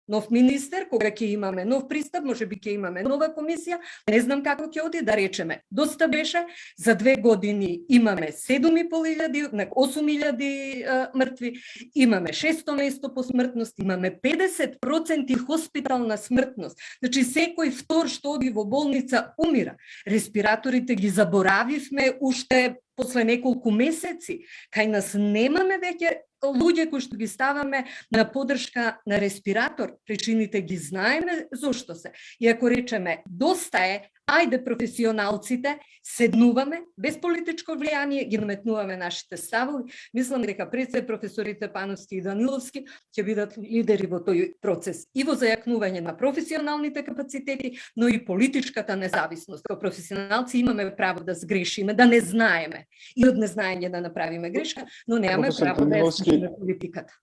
нов министер, кога ќе имаме нов пристап, можеби ќе имаме нова комисија, не знам како ќе оди, да речеме. Доста беше, за 2 години имаме 7.500, 8.000 мртви, имаме 600 место по смртност, имаме 50% хоспитална смртност. Значи секој втор што оди во болница умира. Респираторите ги заборавивме уште после неколку месеци. Кај нас немаме веќе луѓе кои што ги ставаме на поддршка на респиратор, причините ги знаеме зошто се. И ако речеме доста е, ајде професионалците, седнуваме, без политичко влијание, ги наметнуваме нашите ставови. Мислам дека пред се професорите Пановски и Даниловски ќе бидат лидери во тој процес и во зајакнување на професионалните капацитети, но и политичката независност. Како професионалци имаме право да сгрешиме, да не знаеме и од незнаење да направиме грешка, но немаме право да ја слушаме политиката.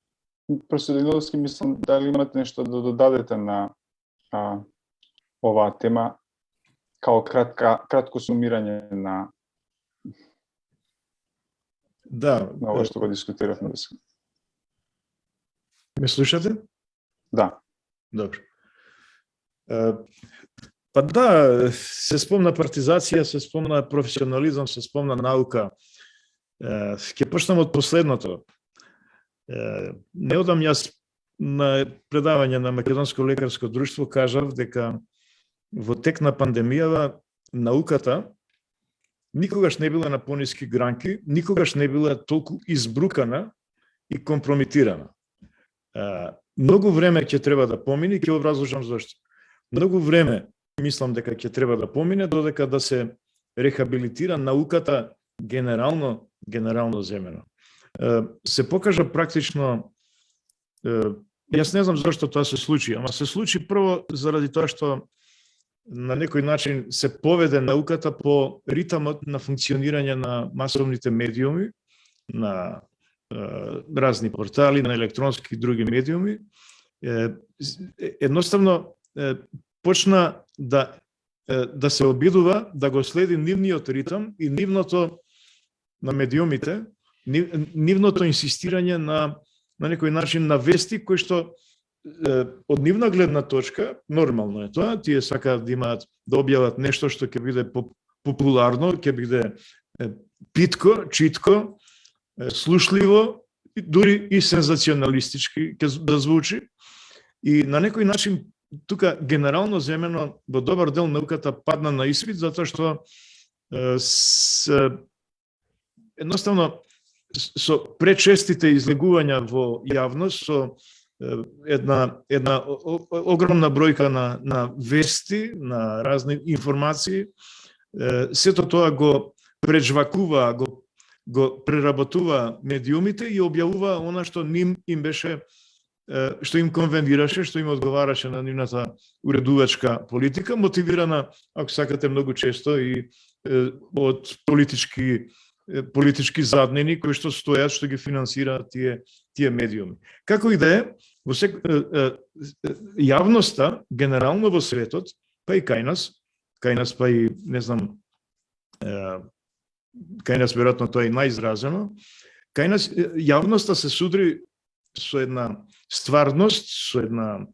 Професор Даниловски, мислам, дали имате нешто да додадете на оваа тема, као кратко сумирање на ова што го дискутиравме до сега. Ме слушате? Да. Добро. Па да, се спомна партизација, се спомна професионализам, се спомна наука. Ќе почнам од последното. Неодам јас на предавање на Македонско лекарско друштво кажав дека во тек на пандемијава науката никогаш не била на пониски гранки, никогаш не била толку избрукана и компрометирана. Многу време ќе треба да помине, ќе образложам зашто. Многу време мислам дека ќе треба да помине додека да се рехабилитира науката генерално земено. Се покажа практично, јас не знам зашто тоа се случи, ама се случи прво заради тоа што на некој начин се поведе науката по ритамот на функционирање на масовните медиуми, на разни портали, на електронски и други медиуми. Едноставно почна да се обидува да го следи нивниот ритам и нивното на медиумите, нивното инсистирање на некој начин на вести кои што од нивна гледна точка нормално е тоа, тие сакаат да имаат да објават нешто што ќе биде популарно, ќе биде питко, читко, слушливо, дури и сензационалистички ќе да звучи. И на некој начин тука генерално земено во добар дел науката падна на испит затоа што едноставно со пречестите излегувања во јавност, со една огромна бројка на вести, на разни информации, сето тоа го прежвакува, го преработува медиумите и објавува она што им беше, што им конвенираше, што им одговараше на нивната уредувачка политика, мотивирана, ако сакате, многу често и од политички заднини кои што стојат, што ги финансираат тие медиуми. Како и да е, јавноста генерално во светот, па и кај нас па и не знам, кај нас веројатно тоа е најизразено, кај нас јавноста се судри со една стварност, со една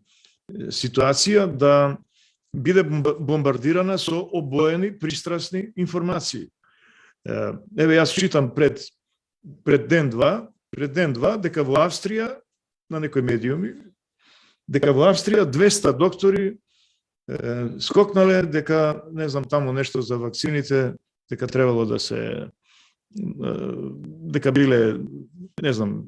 ситуација да биде бомбардирана со обоени, пристрасни информации. Еве, јас читам пред ден-два дека во Австрија, на некои медиуми, дека во Австрија 200 доктори скокнале дека, не знам, таму нешто за вакцините, дека требало да се, дека биле, не знам,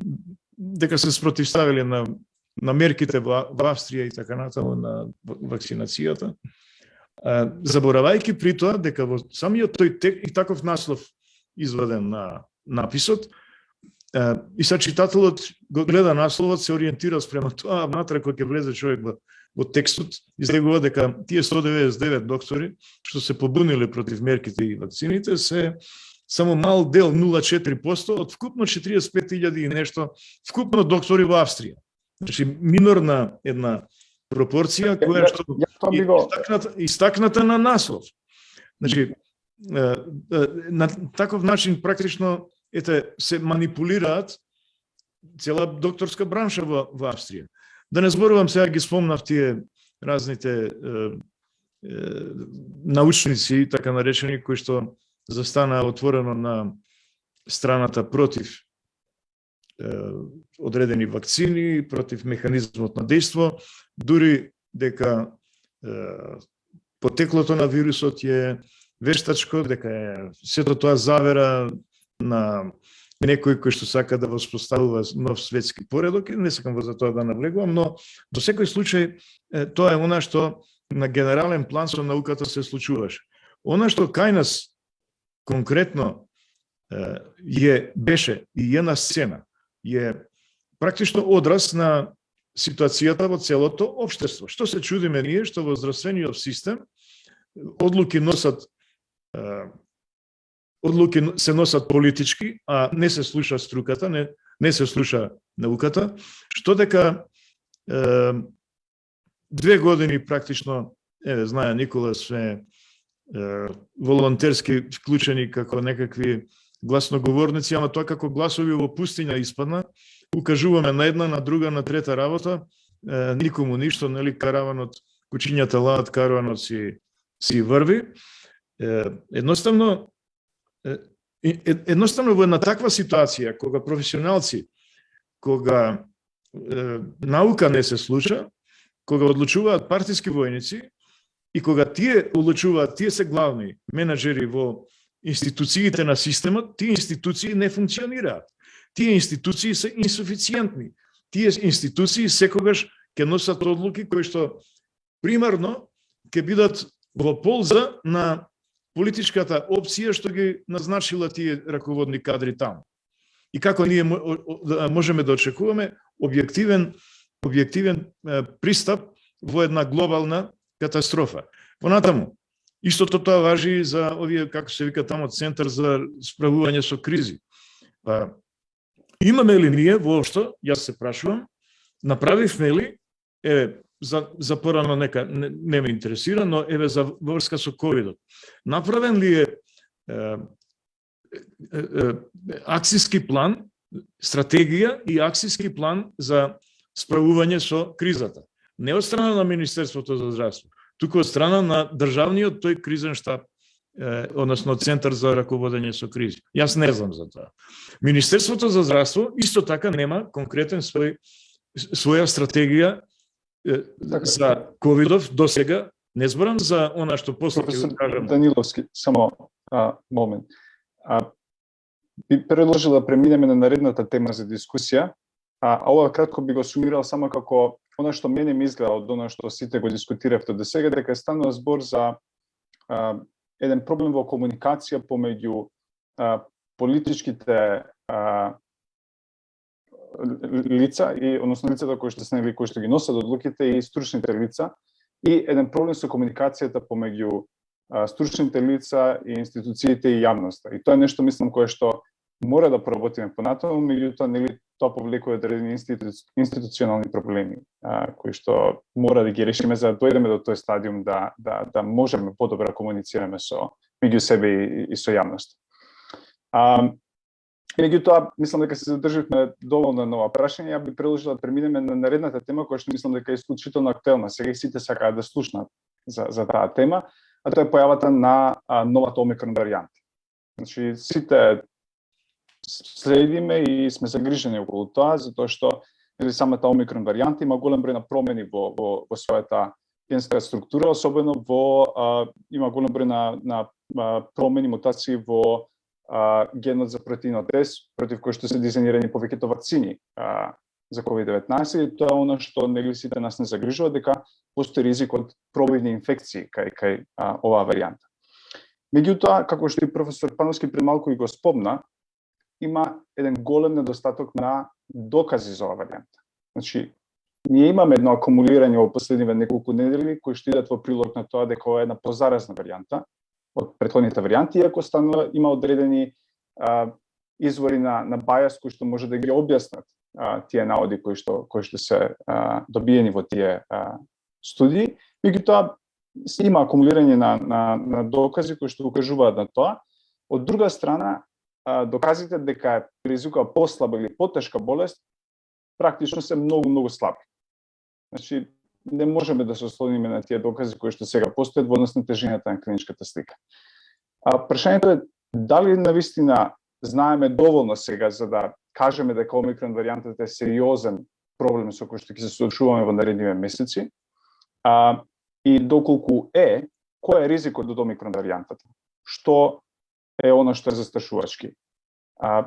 дека се спротивставиле на мерките во Австрија и така натаму на вакцинацијата. Заборавајќи при тоа дека во самиот тој тек и таков наслов изваден на написот, и са читателот го гледа насловот, се ориентира спрема тоа, а внатре кој ќе влезе човек во текстот, излегува дека тие 199 доктори што се побуниле против мерките и вакцините се само мал дел, 0,4% од вкупно 45.000 и нешто вкупно доктори во Австрија. Значи минорна една пропорција која што истакната на наслов. Значи на таков начин практично се манипулираат цела докторска бранша во Австрија. Да не зборувам, сега ги спомнав тие разните научници, така наречени, кои што застанаа отворено на страната против одредени вакцини, против механизмот на дејство, дури дека потеклото на вирусот е вештачко, дека е сето тоа завера на некој кој што сака да воспоставува нов светски поредок, не сакам за тоа да навлегувам, но во секој случај тоа е она што на генерален план со науката се случуваше. Она што кај нас конкретно беше и една сцена, е практично одраз на ситуацијата во целото општество. Што се чудиме ние, што во здравствениот систем одлуки се носат политички, а не се слуша струката, не се слуша науката, што дека 2 години практично, знае Никола, све волонтерски вклучени како некакви гласноговорници, ама тоа како гласови во пустиња испадна, укажуваме на една, на друга, на трета работа, никому ништо, нели, караванот, кучињата лаат, караванот си врви. Едноставно во една таква ситуација, кога професионалци, кога наука не се слуша, кога одлучуваат партиски војници и кога тие одлучуваат, тие се главни менаџери во институциите на системот, тие институции не функционираат. Тие институции се инсуфициентни. Тие институции секогаш ќе носат одлуки кои што примарно ќе бидат во полза на политичката опција што ги назначила тие раководни кадри таму. И како ние можеме да очекуваме објективен пристап во една глобална катастрофа. Понатаму, истото тоа важи и за овие, како се вика таму, Центар за справување со кризи. Имаме ли ние воопшто, јас се прашувам, направивме ли, за порано нека не ме интересира, но за врска со ковидот. Направен ли е акцијски план, стратегија и акцијски план за справување со кризата? Не од страна на Министерството за здравство, туку од страна на државниот тој кризен штаб, односно Центар за раководење со кризи. Јас не знам за тоа. Министерството за здравство исто така нема конкретен своја стратегија за ковидов до сега. Не зборам за она што после ќе кажам. Даниловски, само момент. Би предложил да преминеме на наредната тема за дискусија, а ова кратко би го сумирал само како она што мене ми изгледа од она што сите го дискутиравте до сега, дека станува збор за еден проблем во комуникација помеѓу политичките лица и односно лицата кои што ги носат одлуките и стручните лица, и еден проблем со комуникацијата помеѓу стручните лица и институциите и јавноста. И тоа е нешто, мислам, кое што мора да поработиме понатаму, меѓутоа нели тоа повлекува одредени институционални проблеми кои што мора да ги решиме за да дојдеме до тој стадиум да можеме подобро комуницираме меѓу себе и со јавноста. Меѓутоа, мислам дека се задрживме доволно на ова прашање. Ја би предложила да преминеме на наредната тема која што мислам дека е исклучително актуелна. Сега сите сакаат да слушнат за таа тема, а тоа е појавата на новата омикрон варијанта. Значи, сите следиме и сме загрижени околу тоа, затоа што самата омикрон варијанта има голем број на промени во својата генска структура, особено има голем број на промени, мутации во генот за протеинот S, против кој што се дизајнирани повеќето вакцини за COVID-19, и тоа е она што нели сите нас не загрижува, дека постои ризик од пробивни инфекции кај оваа варијанта. Меѓутоа, како што и професор Пановски пред малку и го спомна, има еден голем недостаток на докази за оваа варијанта. Значи, ние имаме едно акумулирање во последниве неколку недели кои што идат во прилог на тоа дека ова е една позаразна варијанта од претходните варијанти, иако има одредени извори на бајас кои што може да ги објаснат тие наводи кои што се добиени во тие студии. Меѓутоа, има акумулирање на докази кои што укажуваат на тоа. Од друга страна, доказите дека предизвикува послаба или потешка болест практично се многу слаби. Значи, не можеме да се ослониме на тие докази кои што сега постојат во однос на тежината на клиничката слика. Прашањето е дали навистина знаеме доволно сега за да кажеме дека омикрон варијантата е сериозен проблем со кој што ќе се соочуваме во наредниве месеци, и доколку кој е ризикот од омикрон варијантата? Што е она што е застрашувачки?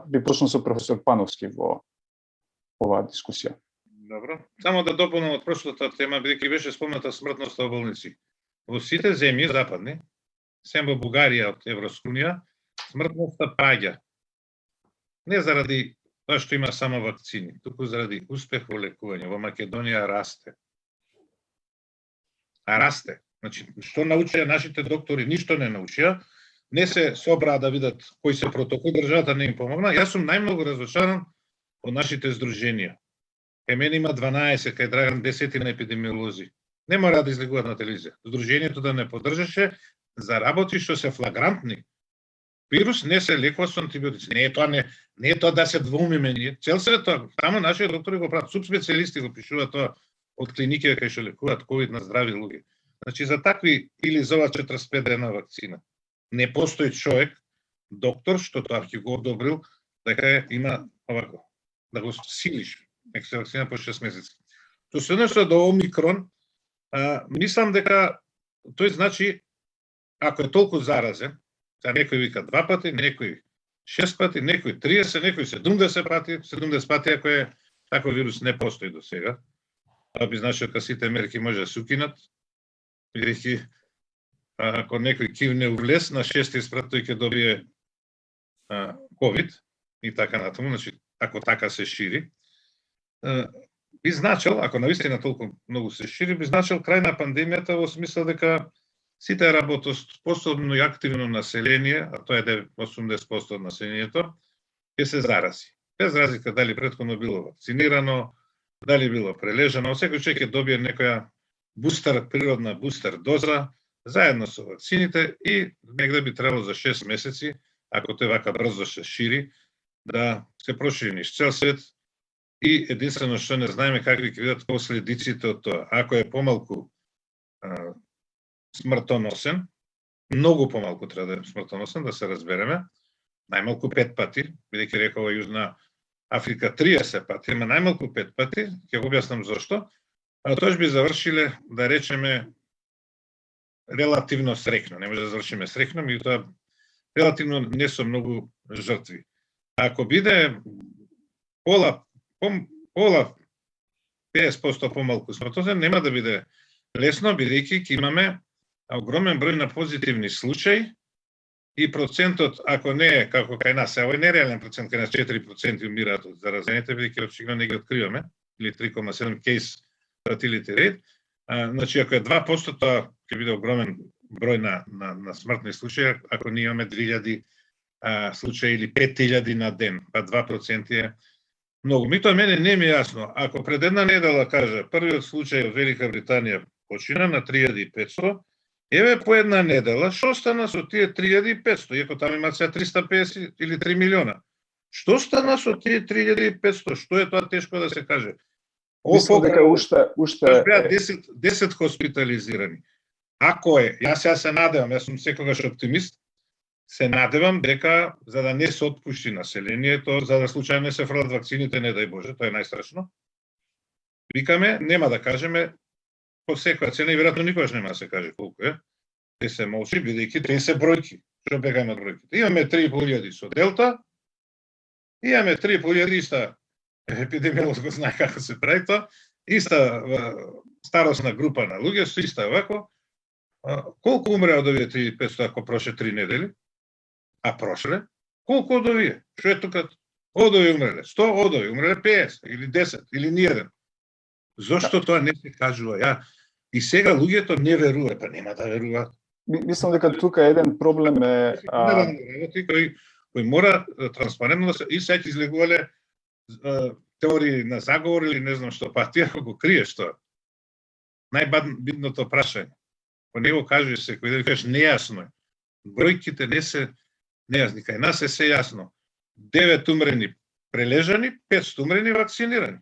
Би почнал со професор Пановски во оваа дискусија. Добро. Само да дополнам од прошлата тема, бидејќи беше спомната смртноста во болници. Во сите земји западни сем во Бугарија од Евроскунија, смртноста паѓа. Не заради тоа што има само вакцини, туку заради успех во лекување. Во Македонија расте. А расте. Значи, што научија нашите доктори? Ништо не научија. Не се собраа да видат кои се протоколи, државата не им помогна. Јас сум најмногу разочаран од нашите здруженија. Кај мене има 12, кај Драган 10 на епидемиолози. Не мора да излегуваат на телевизија. Здружението да не поддржаше за работи што се флагрантни. Вирус не се лекува со антибиотици. Не е тоа да се двоумиме ние. Цел се тоа. Таму нашите доктори го прават, субспецијалисти го пишуваат тоа од клиники кај што лекуваат ковид на здрави луѓе. Значи за такви или за ова 45 дена вакцина. Не постои човек, доктор, што тоа ќе го одобрил дека има овако, да го силиш. Нека се вакцина по 6 месеци. Тоа се однесува до омикрон, мислам дека тој значи ако е толку заразен, некој вика 2 пати, некој 6 пати, некој 30, некој 70 пати, 70 пати ако е таков вирус не постои до сега. Тоа би значило дека сите мерки може да се укинат, бидејќи ако некој кивне увлез на 6 спрат, тој ќе добие ковид и така натаму, значи ако така се шири, би значил, ако навистина толку многу се шири, би значил крај на пандемијата во смисла дека сите работоспособно и активно население, а тоа е 80% од населението, ќе се зарази. Без разлика дали претходно било вакцинирано, дали било прележано, секој човек ќе добие некоја природна бустер доза, заедно со вакцините и негде би требало за 6 месеци, ако тој вака брзо се шири, да се прошири низ цел свет и единствено што не знаеме какви ќе бидат последиците од тоа. Ако е помалку смртоносен, многу помалку треба да е смртоносен, да се разбереме, најмалку 5 пати, бидејќи рекова Јужна Африка 30 пати, ама најмалку 5 пати, ќе го објаснам зошто, а тоа би завршиле, да речеме, релативно срекно. Не може да завршиме срекно, меѓутоа релативно не со многу жртви. Ако биде пола 50% помалку смртоносен, нема да биде лесно, бидејќи ќе имаме огромен број на позитивни случаи и процентот, ако не е како кај нас, овој нереален процент, кај нас 4% умираат од заразените, бидејќи очигледно не ги откриваме, или 3,7 case fatality rate, значи ако е 2%, тоа ќе биде огромен број на смртни случаи, ако ние имаме 2000 случаи или 5000 на ден, па 2% е многу. Митоа мене не ми е јасно, ако пред една недела каже првиот случај во Велика Британија почина на 3500, еве по една недела, што стана со тие 3500, иако таму имаат сега 350 или 3 милиона? Што стана со тие 3500? Што е тоа тешко да се каже? Мислам дека уште беа 10 хоспитализирани. Ако е, јас се надевам, јас сум секогаш оптимист, се надевам дека за да не се отпушти населението, за да случајно не се фрлат вакцините, не дај Боже, тоа е најстрашно. Викаме, нема да кажеме по секоја цена и веројатно никогаш нема да се каже колку е. Те се молчи, бидејќи те се бројки. Што бегаме од бројките? Имаме 3.500 со Делта, имаме 3.500 иста епидемиолог го знае како се прави тоа, иста старосна група на луѓе, со иста вако. Колку умре од овие 3500 ако прошле 3 недели? А прошле? Колку од овие? Што е тука? Од овие умреле 100, од овие умреле 50 или 10 или ниеден. Зошто тоа не се кажува? И сега луѓето не веруваат, па нема да веруваат. Мислам дека тука еден проблем е кој мора транспарентно да се и сега излегувале теории на заговор или не знам што, па ти ако го криеш тоа. Најбитното прашање. По него кажеш секој ден, кажеш нејасно е. Бројките не се нејасни, кај нас е се јасно. 9 умрени прележани, 500 умрени вакцинирани.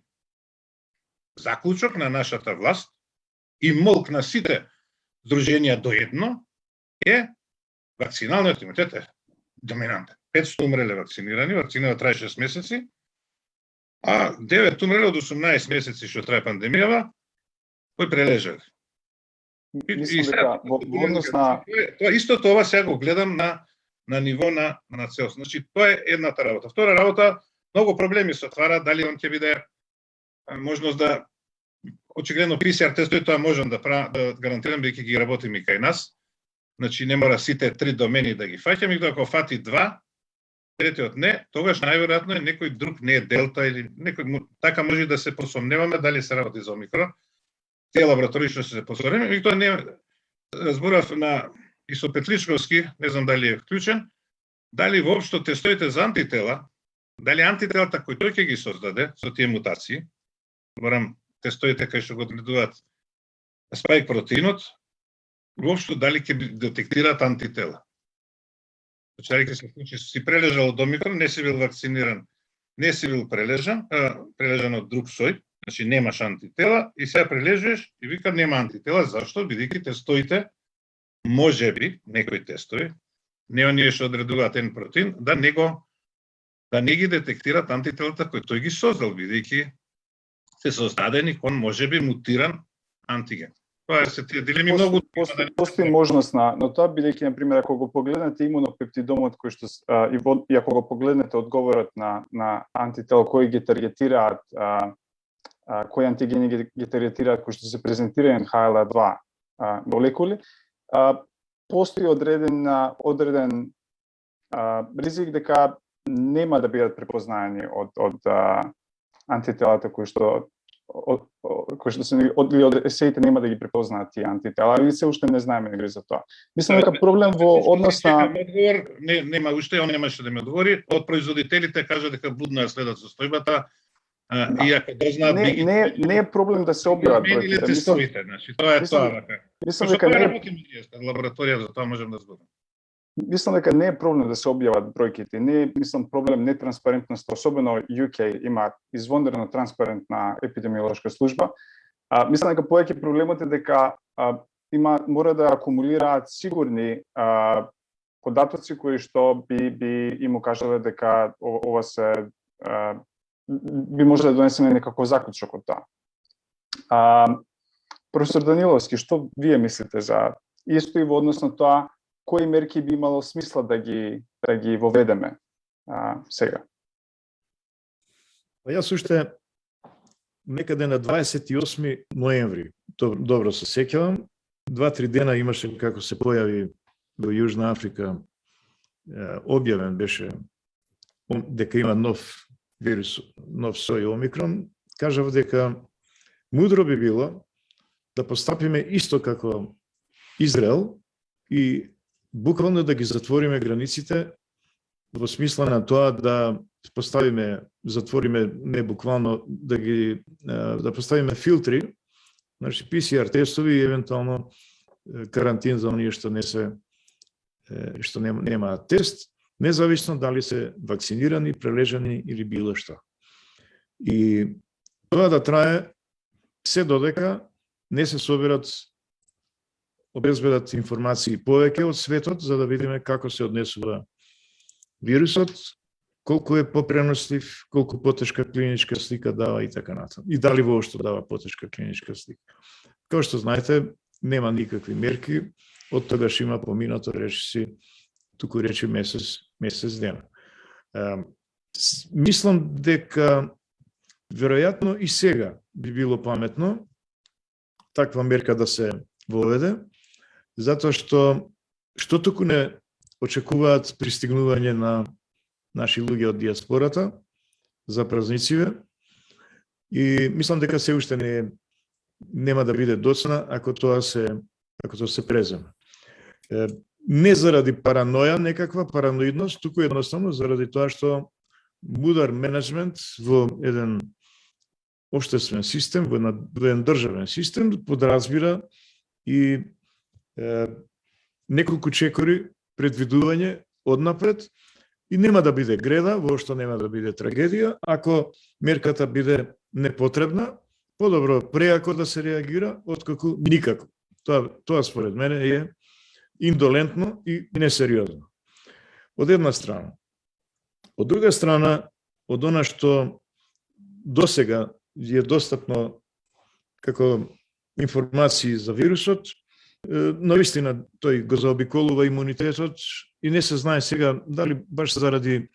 Заклучок на нашата власт и молк на сите здруженија до едно е вакциналниот имунитет е доминантен. 500 умреле вакцинирани, вакцинава трае 6 месеци, а 9 умреле од 18 месеци што трае пандемијава, кој прележали. Мислам дека во однос на исто тоа сега го гледам на ниво на целост. Значи тоа е едната работа. Втора работа, многу проблеми се отвара, дали он ќе биде можност да очигледно PCR тестови, тоа можам да гарантирам дека ги работиме кај нас. значи не мора сите 3 домени да ги фаќаме, и ако фати 2, третиот не, тогаш најверојатно е некој друг, не е делта или некој, така може да се посомневаме дали се работи за омикрон. Тие лабораторично се посорено, и тоа не разборав на Исопетличковски, не знам дали е вклучен, дали воопшто тестоите за антитела, дали антителата кои тој ќе ги создаде со тие мутации, морам тестоите кај што го одредуваат спајк протеинот, воопшто дали ќе детектираат антитела. Значи, ќе се случи, си прележал од омикрон, не си бил вакциниран, не си бил прележан од друг сој, значи немаш антитела, и сега прележуваш и вика нема антитела. Зашто? Бидејќи тестоите, можеби, некои тестови, не оние што одредуваат N протеин, да не ги детектират антителата кои тој ги создал, бидејќи се создадени кон можеби мутиран антиген. Тоа се тие дилеми многу. Постои можност но тоа, бидејќи, например, ако го погледнете имунопептидомот кој што и ако го погледнете одговорот на антител кои ги таргетираат, кои антигени ги таргетираат кои што се презентираат HLA-2 молекули, постои одреден ризик дека нема да бидат препознаени од антителата кои што се од есеите нема да ги препознаат тие антитела, или се уште не знаеме негри за тоа. Мислам дека проблем во однос на нема уште, он немаше да ми одговори, од производителите кажа дека будно ја следат состојбата, иако дознаат не е проблем да се објават бројките. Тестовите, значи тоа е тоа. Мислам дека не е лабораторија, за тоа можам да зборам. Мислам дека не е проблем да се објават бројките, не е, мислам, проблем нетранспарентност, особено UK има извонредно транспарентна епидемиолошка служба. Мислам дека повеќе проблемот е дека мора да акумулираат сигурни податоци кои што би им кажале дека ова се би можеле да донесеме некако заклучок од тоа. Професор Даниловски, што вие мислите за исто и во однос на тоа кои мерки би имало смисла да ги воведеме сега? Јас уште некаде на 28 ноември, добро се сеќавам, 2-3 дена имаше како се појави во Јужна Африка, објавен беше дека има нов вирус, нов сој омикрон, кажав дека мудро би било да постапиме исто како Израел и буквално да ги затвориме границите во смисла на тоа да затвориме не буквално да поставиме филтри, значи PCR тестови и евентуално карантин за оние што немаат тест, независно дали се вакцинирани, прележани или било што. И тоа да трае се додека не се обезбедат информации повеќе од светот, за да видиме како се однесува вирусот, колку е попренослив, колку потешка клиничка слика дава и така натаму. И дали воопшто дава потешка клиничка слика. Како што знаете, нема никакви мерки, од тогаш има поминато, туку речи месец дена. Мислам дека веројатно и сега би било паметно таква мерка да се воведе, затоа што туку не очекуваат пристигнување на наши луѓе од диаспората за празнициве, и мислам дека се уште нема да биде доцна ако тоа се преземе. Не заради параноја, некаква параноидност, туку едноставно заради тоа што мудар менеджмент во еден општествен систем, во еден државен систем подразбира и неколку чекори предвидување однапред, и нема да биде греда, воопшто нема да биде трагедија ако мерката биде непотребна, подобро преако да се реагира откако никако. Тоа според мене е индолентно и несериозно. Од една страна. Од друга страна, од она што досега е достапно како информации за вирусот, навистина тој го заобиколува имунитетот и не се знае сега дали баш заради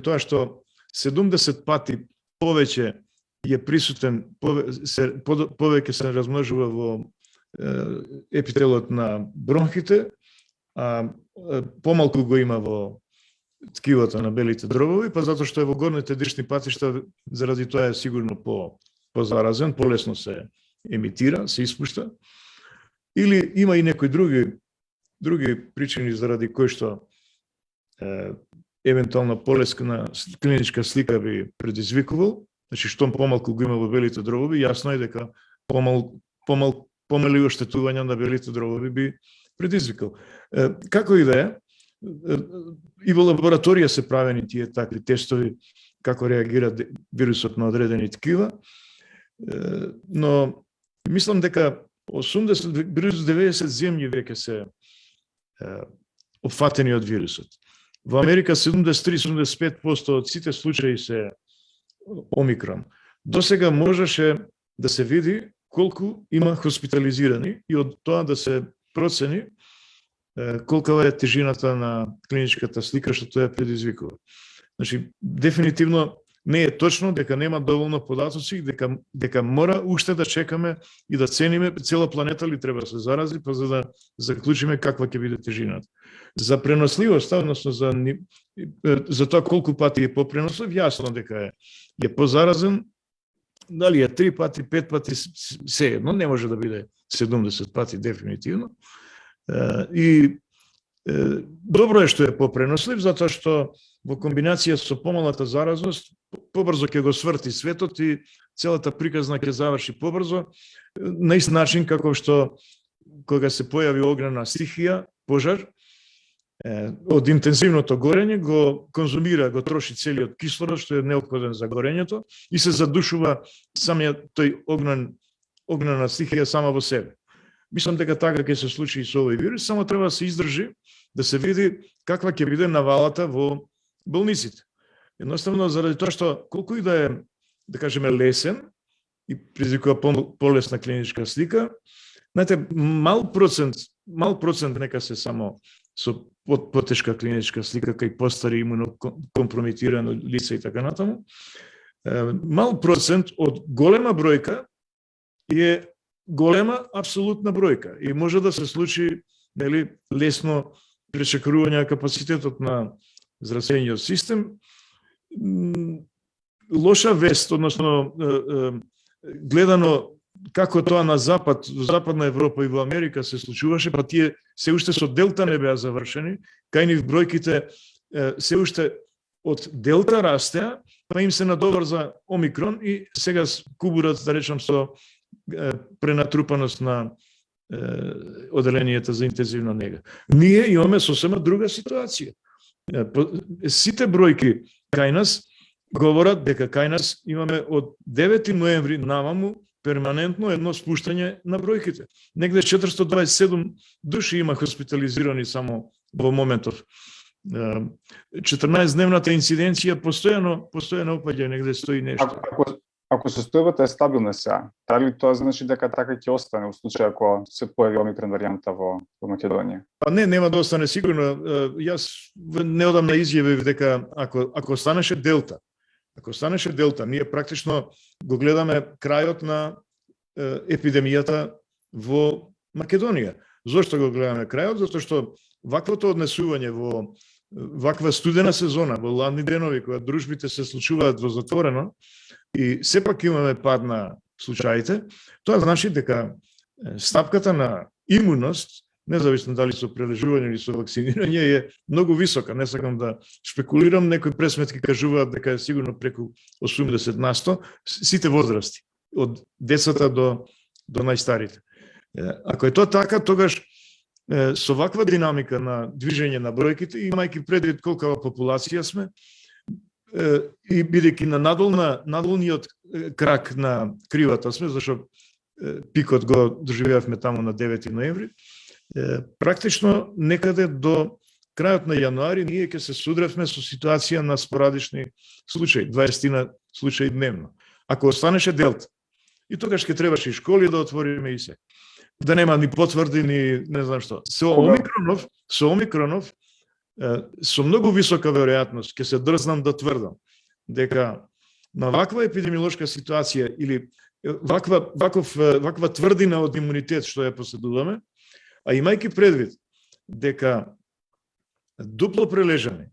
тоа што 70 пати повеќе е присутен, повеќе се размножува во епителот на бронхите, а помалку го има во ткивото на белите дробови, па затоа што е во горните дишни патишта, заради тоа е сигурно по-заразен, полесно се емитира, се испушта. Или има и некои други причини заради кои што евентуална полескна клиничка слика би предизвикувал. Значи, што помалку го има во белите дробови, јасно е дека помали оштетување на белите дробови би предизвикал. Како и да е, и во лабораторија се правени тие такви тестови како реагира вирусот на одредени ткива, но мислам дека 90 земји веќе се опфатени од вирусот. Во Америка 73-75% од сите случаи се омикрон. До сега можеше да се види колку има хоспитализирани и од тоа да се процени колкава е тежината на клиничката слика што тоа предизвикува. Значи, дефинитивно не е точно дека нема доволно податоци, дека мора уште да чекаме и да цениме цела планета ли треба да се зарази, па за да заклучиме каква ќе биде тежината. За преносливост, односно за тоа колку пати е попренослив, јасно дека е позаразен, дали е 3 пати, 5 пати, се едно, не може да биде 70 пати дефинитивно. И добро е што е попренослив, затоа што во комбинација со помалата заразност, побрзо ќе го сврти светот и целата приказна ќе заврши побрзо, на ист начин како што кога се појави огнена стихија, пожар, од интензивното горење го конзумира, го троши целиот кислород што е неопходен за горењето и се задушува самиот тој огнена стихија сама во себе. Мислам дека така ќе се случи и со овој вирус, само треба да се издржи, да се види каква ќе биде навалата во болниците. Едноставно заради тоа што колку и да е, да кажеме, лесен и предизвикува полесна клиничка слика, знаете, мал процент нека се само со потешка клиничка слика кај постари имунокомпрометирано лице и така натаму. Мал процент од голема бројка е голема апсолутна бројка и може да се случи, нели, лесно пречекрување на капацитетот на здравствениот систем. Лоша вест, односно гледано како тоа на запад, во Западна Европа и во Америка се случуваше, па тие се уште со Делта не беа завршени, кај нив бројките се уште од Делта растеа, па им се надоврза Омикрон и сега кубурат, да речам, со пренатрупаност на оделенијата за интензивна нега. Ние имаме сосема друга ситуација. Сите бројки кај нас говорат дека кај нас имаме од 9 ноември наваму перманентно едно спуштање на бројките. Негде 427 души има хоспитализирани само во моментов. 14-дневната инциденција постојано опаѓа, негде стои нешто. Ако состојбата е стабилна сега, дали тоа значи дека така ќе остане во случај ако се појави омикрон варијанта во Македонија? Па не, нема да остане сигурно. Јас неодамна изјавив дека ако станеше Делта, ние практично го гледаме крајот на епидемијата во Македонија. Зошто го гледаме крајот? Затоа што ваквото однесување во ваква студена сезона, во ладни денови, кога дружбите се случуваат во затворено, и сепак имаме пад на случаите, тоа значи дека стапката на имуност, независно дали со прележување или со вакцинирање, е многу висока. Не сакам да шпекулирам, некои пресметки кажуваат дека е сигурно преку 80%, сите возрасти, од децата до најстарите. Ако е тоа така, тогаш со ваква динамика на движење на бројките, имајќи предвид колкава популација сме, и бидејќи на надолниот крак на кривата сме, зашто пикот го доживеавме таму на 9 ноември, практично некаде до крајот на јануари ние ќе се судревме со ситуација на спорадични случаи, 20 случаи дневно. Ако останеше Делта, и тогаш ќе требаше и школи да отвориме и се. Да нема ни потврди, ни не знам што. Со Омикронов, со многу висока веројатност, ќе се дрзнам да тврдам, дека на ваква епидемиолошка ситуација или ваква тврдина од имунитет што ја поседуваме, а имајќи предвид дека дупло прележани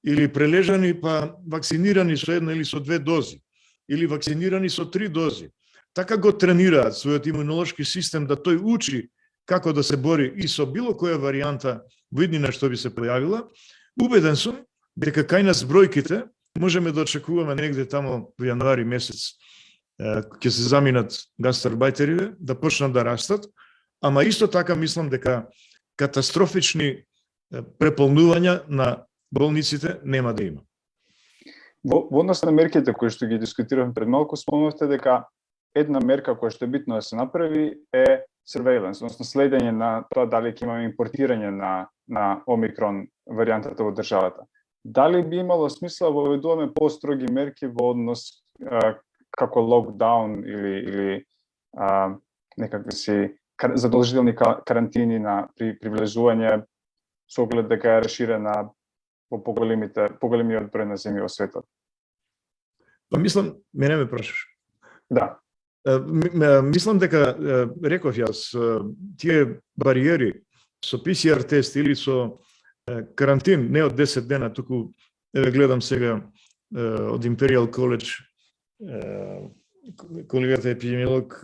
или прележани па вакцинирани со една или со две дози, или вакцинирани со 3 дози, така го тренираат својот имунолошки систем да тој учи како да се бори и со било која варијанта во иднина што би се појавила. Убеден сум дека кај нас бројките можеме да очекуваме негде тамо во јануари месец ќе се заминат гастарбајтериве, да почнат да растат, ама исто така мислам дека катастрофични преполнувања на болниците нема да има. Во однос на мерките кои што ги дискутиравме пред малку, спомнавте дека една мерка која што е битно да се направи е surveillance, односно следење на тоа дали ќе имаме импортирање на омикрон варијантата во државата. Дали би имало смисла да воведуваме построги мерки во однос како локдаун или некакви си задолжителни карантини при влезување со оглед дека е расширена во поголемиот број на земји во светот? Па мислам, мене ме прашаш. Да. Мислам дека, реков јас, тие бариери со PCR тест или со карантин, не од 10 дена, туку, гледам сега од Imperial College, колегата епидемиолог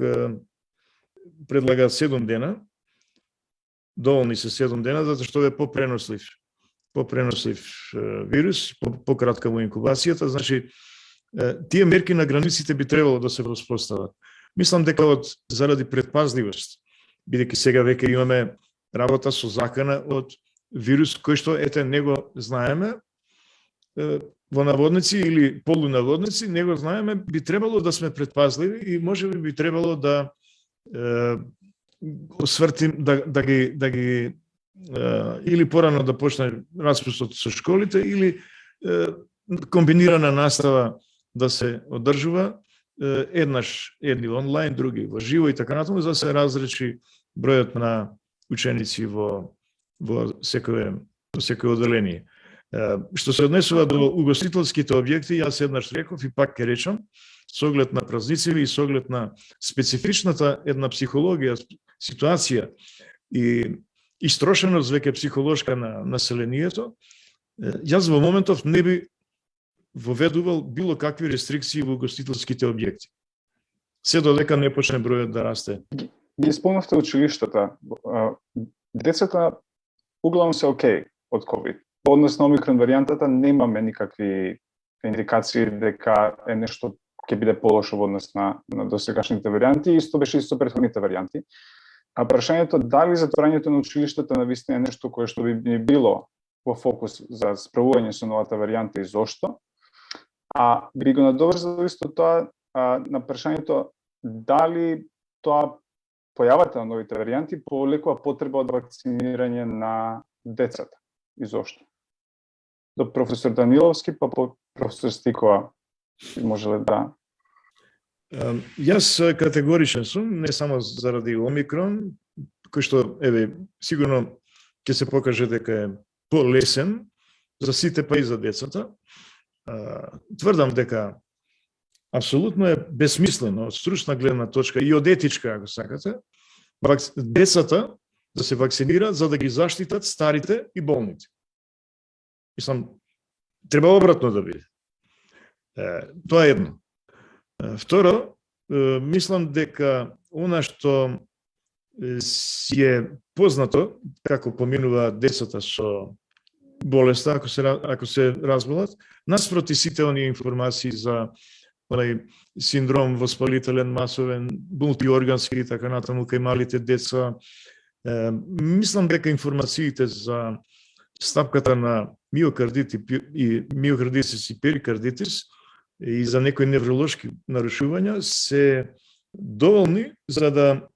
предлага 7 дена, доволни се 7 дена, затоа што е попренослив вирус, пократка во инкубацијата, значи тие мерки на границите би требало да се воспостават. Мислам дека заради предпазливост, бидејќи сега веќе имаме работа со закана од вирус кој што не го знаеме во наводници или полунаводници, не го знаеме, би требало да сме предпазливи и можеби би требало да освртим да ги или порано да почне распустот со школите или комбинирана настава да се одржува, едни онлайн, други во живо и така натаму, за да се разречи бројот на ученици во секое оделение. Што се однесува до угостителските објекти, јас еднаш реков и пак ќе речам, со оглед на празници и со оглед на специфичната една психологија, ситуација и истрошеност веќе психолошка на населението, јас во моментов не би воведувал било какви рестрикции во угостителските објекти. Се додека не почне бројот да расте. Ги спомнавте училиштата. Децата углавно се окей од COVID. По однос на омикрон варијантата немаме никакви индикации дека е нешто ќе биде полошо во однос на досегашните варијанти, исто беше и со претходните варијанти. А прашањето дали затворањето на училиштата навистина е нешто кое што би ни било во фокус за справување со новата варијанта и зошто? А би го надоврзал исто тоа на прашањето дали тоа појавата на новите варијанти повлекува потреба од вакцинирање на децата и зошто? До професор Даниловски, па по професор Стикова, можеле да... Јас категоричен сум, не само заради омикрон, кој што, сигурно ќе се покаже дека е полесен за сите, па и за децата. Тврдам дека апсолутно е безсмислено од стручна гледна точка и од етичка, ако сакате, децата да се вакцинираат за да ги заштитат старите и болните. Мислам, треба обратно да биде. Тоа е едно. Второ, мислам дека она што си е познато како поминуваат децата со болеста, ако се разболат, наспроти сите оние информации за синдром воспалителен, масовен, мултиоргански и така натаму кај малите деца, мислам дека информациите за стапката на миокардитис и перикардитис и за некои невролошки нарушувања се доволни за да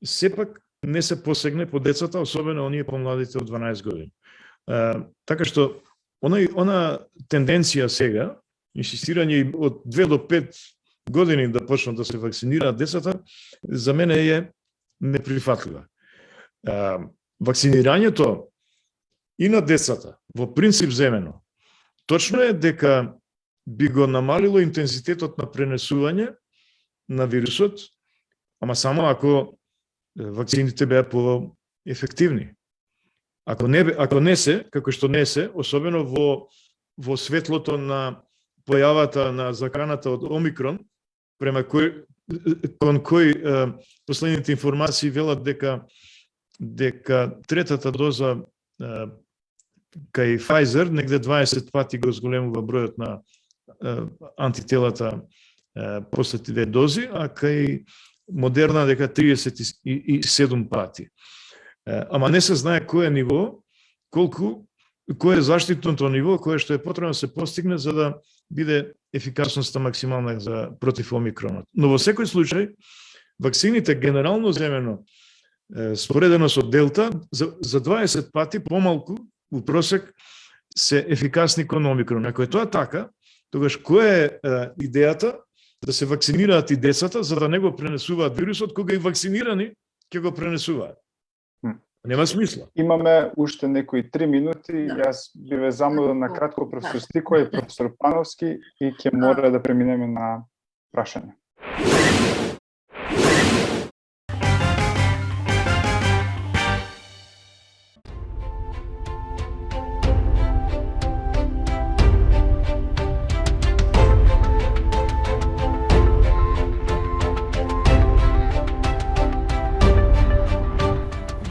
сепак не се посегне по децата, особено оние помладите од 12 години. Така што она тенденција сега, инсистирање од 2 до 5 години да почнат да се вакцинираат децата, за мене е неприфатлива. Вакцинирањето и на децата, во принцип земено, точно е дека би го намалило интензитетот на пренесување на вирусот, ама само ако вакцините беа по-ефективни. Ако не се, како што не се, особено во светлото на појавата на заканата од Омикрон, кон кој последните информации велат дека третата доза кај Pfizer негде 20 пати го зголемува бројот на антителата после тие дози, а кај Модерна дека 37 пати. Ама не се знае кој е ниво, кој е заштитното ниво, кое што е потребно да се постигне за да биде ефикасноста максимална против Омикронот. Но во секој случај, вакцините генерално земено, споредено со Делта, за 20 пати помалку у просек се ефикасни кон Омикрон. Ако е тоа така, тогаш која е идејата да се вакцинираат и децата за да не го пренесуваат вирусот, кога и вакцинирани ќе го пренесуваат? Нема смисла. Имаме уште некои 3 минути. Јас би ве замолил на кратко професор Стикова и професор Пановски и ќе мора да преминеме на прашање.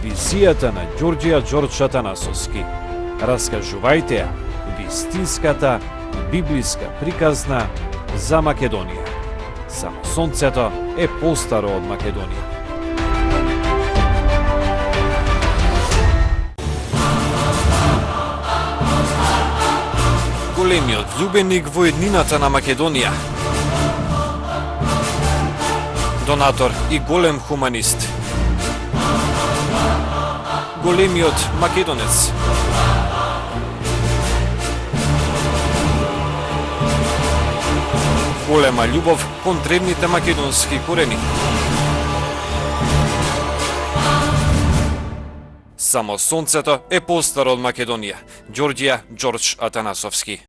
Визијата на Ѓорѓија Ѓорџ Атанасовски. Раскажувајте ја вистинската библиска приказна за Македонија. Само сонцето е постаро од Македонија. Големиот љубеник во еднината на Македонија. Донатор и голем хуманист. Големиот македонец. Голема љубов кон древните македонски корени. Само сонцето е постаро од Македонија. Ѓорѓија Ѓорџ Атанасовски.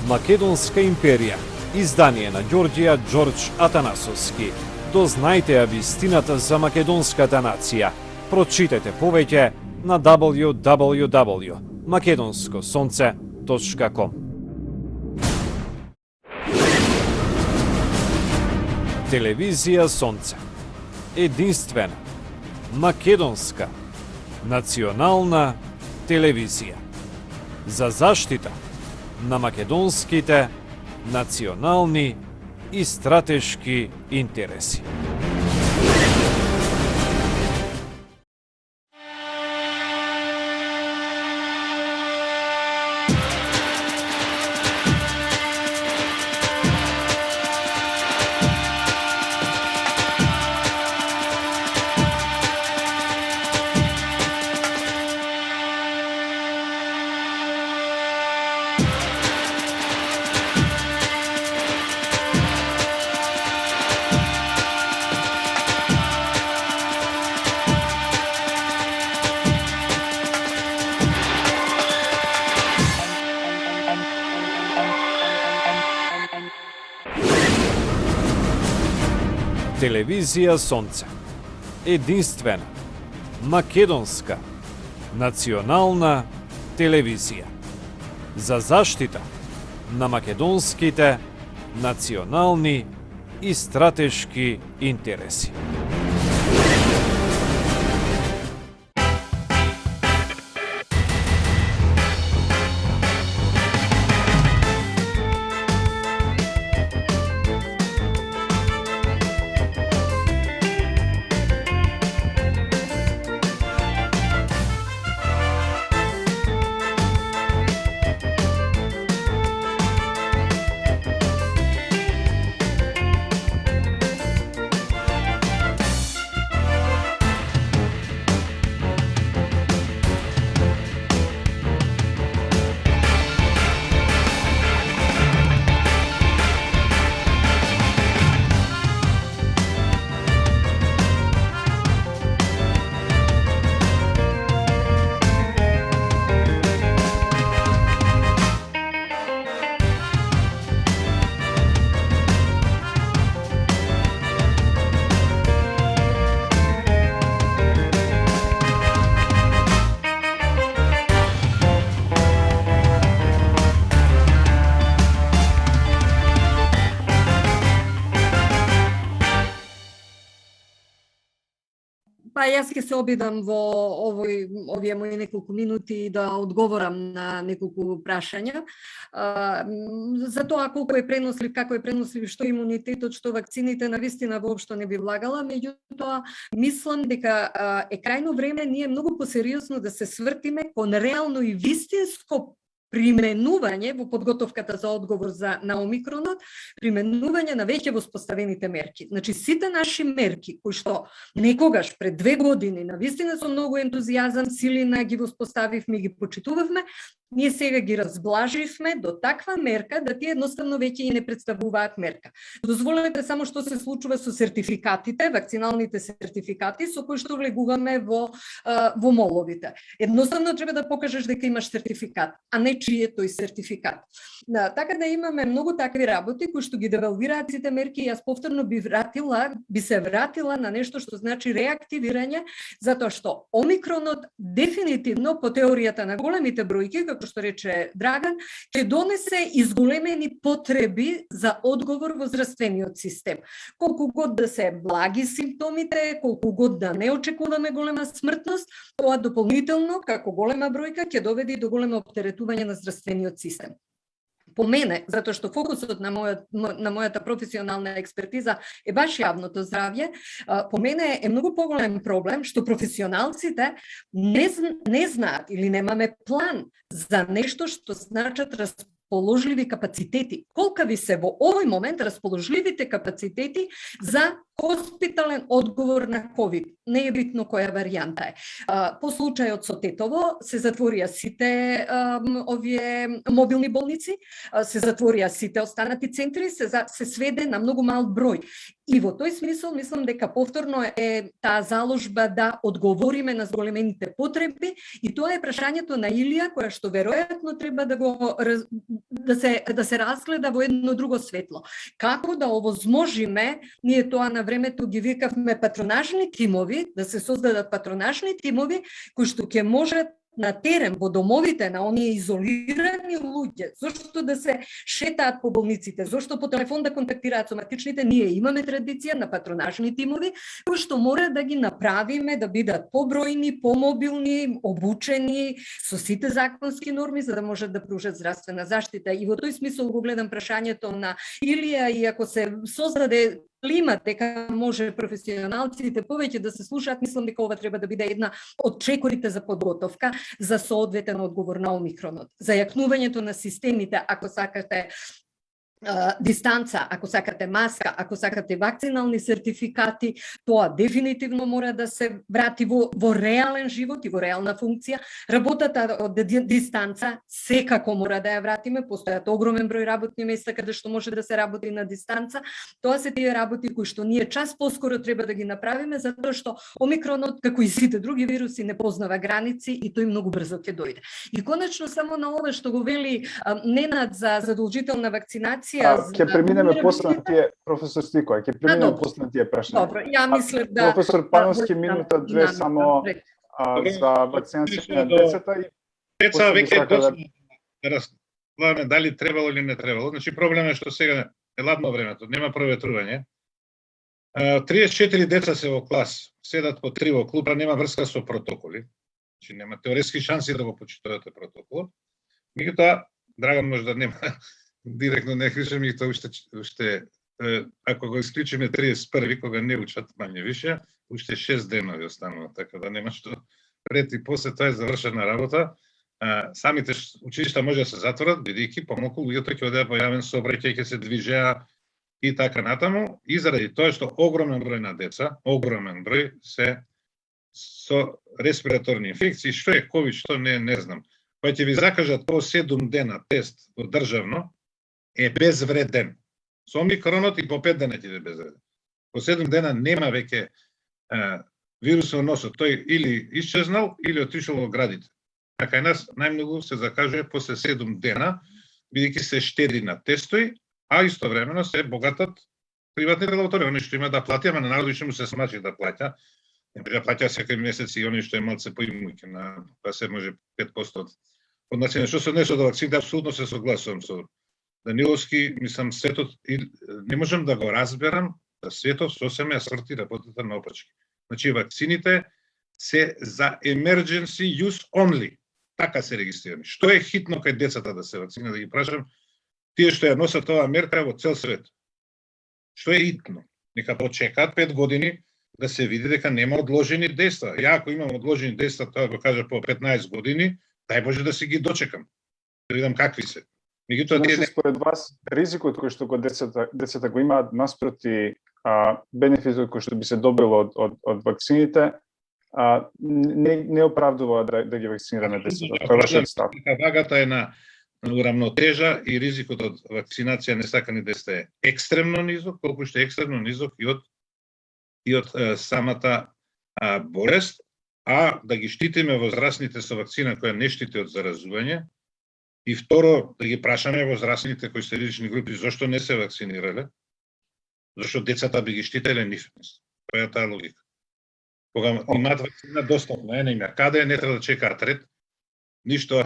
Македонска империја. Издание на Ѓорѓија Ѓорџ Атанасовски. Дознајте ја вистината за македонската нација. Прочитете повеќе на www.makedonskosonce.com. Телевизија Сонце. Единствена, македонска, национална телевизија. За заштита на македонските национални и стратешки интереси. Телевизија Сонце. Единствена, македонска, национална телевизија. За заштита на македонските национални и стратешки интереси. јас ќе се обидам во овие мои неколку минути да одговорам на неколку прашања. За тоа колку е пренослив, како е пренослив, што имунитетот, што вакцините, навистина воопшто не би влагала, меѓутоа мислам дека е крајно време ние многу посериозно да се свртиме кон реално и вистинско применување во подготовката за одговор на омикронот, применување на веќе воспоставените мерки. Значи, сите наши мерки, кои што некогаш пред 2 години, навистина со многу ентузијазам, силина ги воспоставивме и ги почитувавме, ние сега ги разблаживме до таква мерка да тие едноставно веќе и не представуваат мерка. Дозволете само што се случува со сертификатите, вакциналните сертификати со кои што влегуваме во моловите. Едноставно треба да покажеш дека имаш сертификат, а не чиј е тој сертификат. Така да имаме многу такви работи кои што ги девалвираат сите мерки. Јас повторно би се вратила на нешто што значи реактивирање, затоа што омикронот дефинитивно по теоријата на големите бројки, како што рече Драган, ќе донесе изголемени потреби за одговор во здравствениот систем. Колку год да се благи симптомите, колку год да не очекуваме голема смртност, тоа дополнително, како голема бројка, ќе доведе до големо оптеретување на здравствениот систем. По мене, затоа што фокусот на мојата професионална експертиза е баш јавното здравје, по мене е многу поголем проблем што професионалците не знаат или немаме план за нешто што значат расположливи капацитети. Колкави се во овој момент расположливите капацитети за хоспитален одговор на COVID. Не е битно која варијанта е. По случајот со Тетово се затворија сите овие мобилни болници, се затворија сите останати центри, се сведе на многу мал број. И во тој смисол мислам дека повторно е таа заложба да одговориме на зголемените потреби, и тоа е прашањето на Илија, која што веројатно треба да се разгледа во едно друго светло. Како да овозможиме, ние тоа на времето ги викавме патронажни тимови, да се создадат патронажни тимови кои што ќе можат на терен во домовите на оние изолирани луѓе, зошто да се шетаат по болниците, зошто по телефон да контактираат со матичните. Ние имаме традиција на патронажни тимови кои што мора да ги направиме да бидат побројни, помобилни, обучени со сите законски норми за да можат да пружат здравствена заштита. И во тој смисол го гледам прашањето на Илија, и ако се создаде климат дека може професионалците повеќе да се слушаат, мислам дека ова треба да биде една од чекорите за подготовка за соодветен одговор на омикронот. За јакнувањето на системите, ако сакате дистанца, ако сакате маска, ако сакате вакцинални сертификати, тоа дефинитивно мора да се врати во реален живот и во реална функција. Работата од дистанца секако мора да ја вратиме, постојат огромен број работни места каде што може да се работи на дистанца. Тоа се тие работи кои што ние час поскоро треба да ги направиме, затоа што омикронот, како и сите други вируси, не познава граници и тој многу брзо ќе дојде. И конечно само на ова што го вели Ненад за задолжителна вакцинација. Ќе преминеме после на тие, професор Стикој, ќе преминеме после на тие прашања. Добро, ја мислев да... Професор Пановски, минута две само за вакцинација на децата. Деца веќе разгледаме дали требало или не требало. Значи проблемот е што сега е ладно времето, нема проветрување. 34 деца се во клас, седат по 3 во клупа, нема врска со протоколи. Значи нема теоретски шанси да го почитувате протоколот. Меѓутоа, Драган може да нема директно не кришем и тоа уште ако го исклучиме 31 кога не учат мање више, уште 6 денови останува, така да нема што пред и после тоа е завршена работа. Самите училишта може да се затворат, бидејќи помалку луѓето ќе одеа по јавен сообраќај, ќе се движеа и така натаму, и заради тоа што огромен број на деца, огромен број се со респираторни инфекции, што е ковид, што не знам. Кога ќе ви закажат по 7 дена тест во државно, е безвреден. Со омикронот и по 5 дена ќе е безвреден. По 7 дена нема веќе вирус во носот. Тој или исчезнал, или отишол во градите. А кај нас најмногу се закажува после 7 дена, бидејќи се штеди на тестови, а истовремено се богатат приватните лаборатории. Они што има да плати, ама на народот што му се смачи да плаќа. Не треба плаќа секој месец и они што е малце поимуќе, па се може 5% од населението. Што се однесе до вакцините, апсолутно се согласувам со Даниловски, мислам, светот, не можам да го разберам да светот сосеме ја сврти работата наопачки. Значи, вакцините се за emergency use only. Така се регистрирани. Што е хитно кај децата да се вакцинират, да ги прашам, тие што ја носат оваа мерка во цел свет. Што е хитно? Нека почекаат 5 години да се види дека нема одложени дејства. Ја ако имам одложени дејства, тоа го кажа по 15 години, дај Боже да си ги дочекам. Да видам какви се. Меѓутоа тие според вас ризикот кој што го децата го имаат наспроти бенефитот кој што би се добило од вакцините, не оправдува да ги вакцинираме децата. Кој е вашиот став? Вагата е на урамнотежа и ризикот од вакцинација несакани деца е екстремно низок, колку што е екстремно низок и од самата болест, а да ги штитиме возрастните со вакцина која не штити од заразување, и второ да ги прашаме возрастните кои се ризични групи зошто не се вакцинирале, зашто децата би ги штителе нив. Тоа е таа логика. Кога имаат вакцина достапно, не има каде, не треба да чекаат ред, ништо.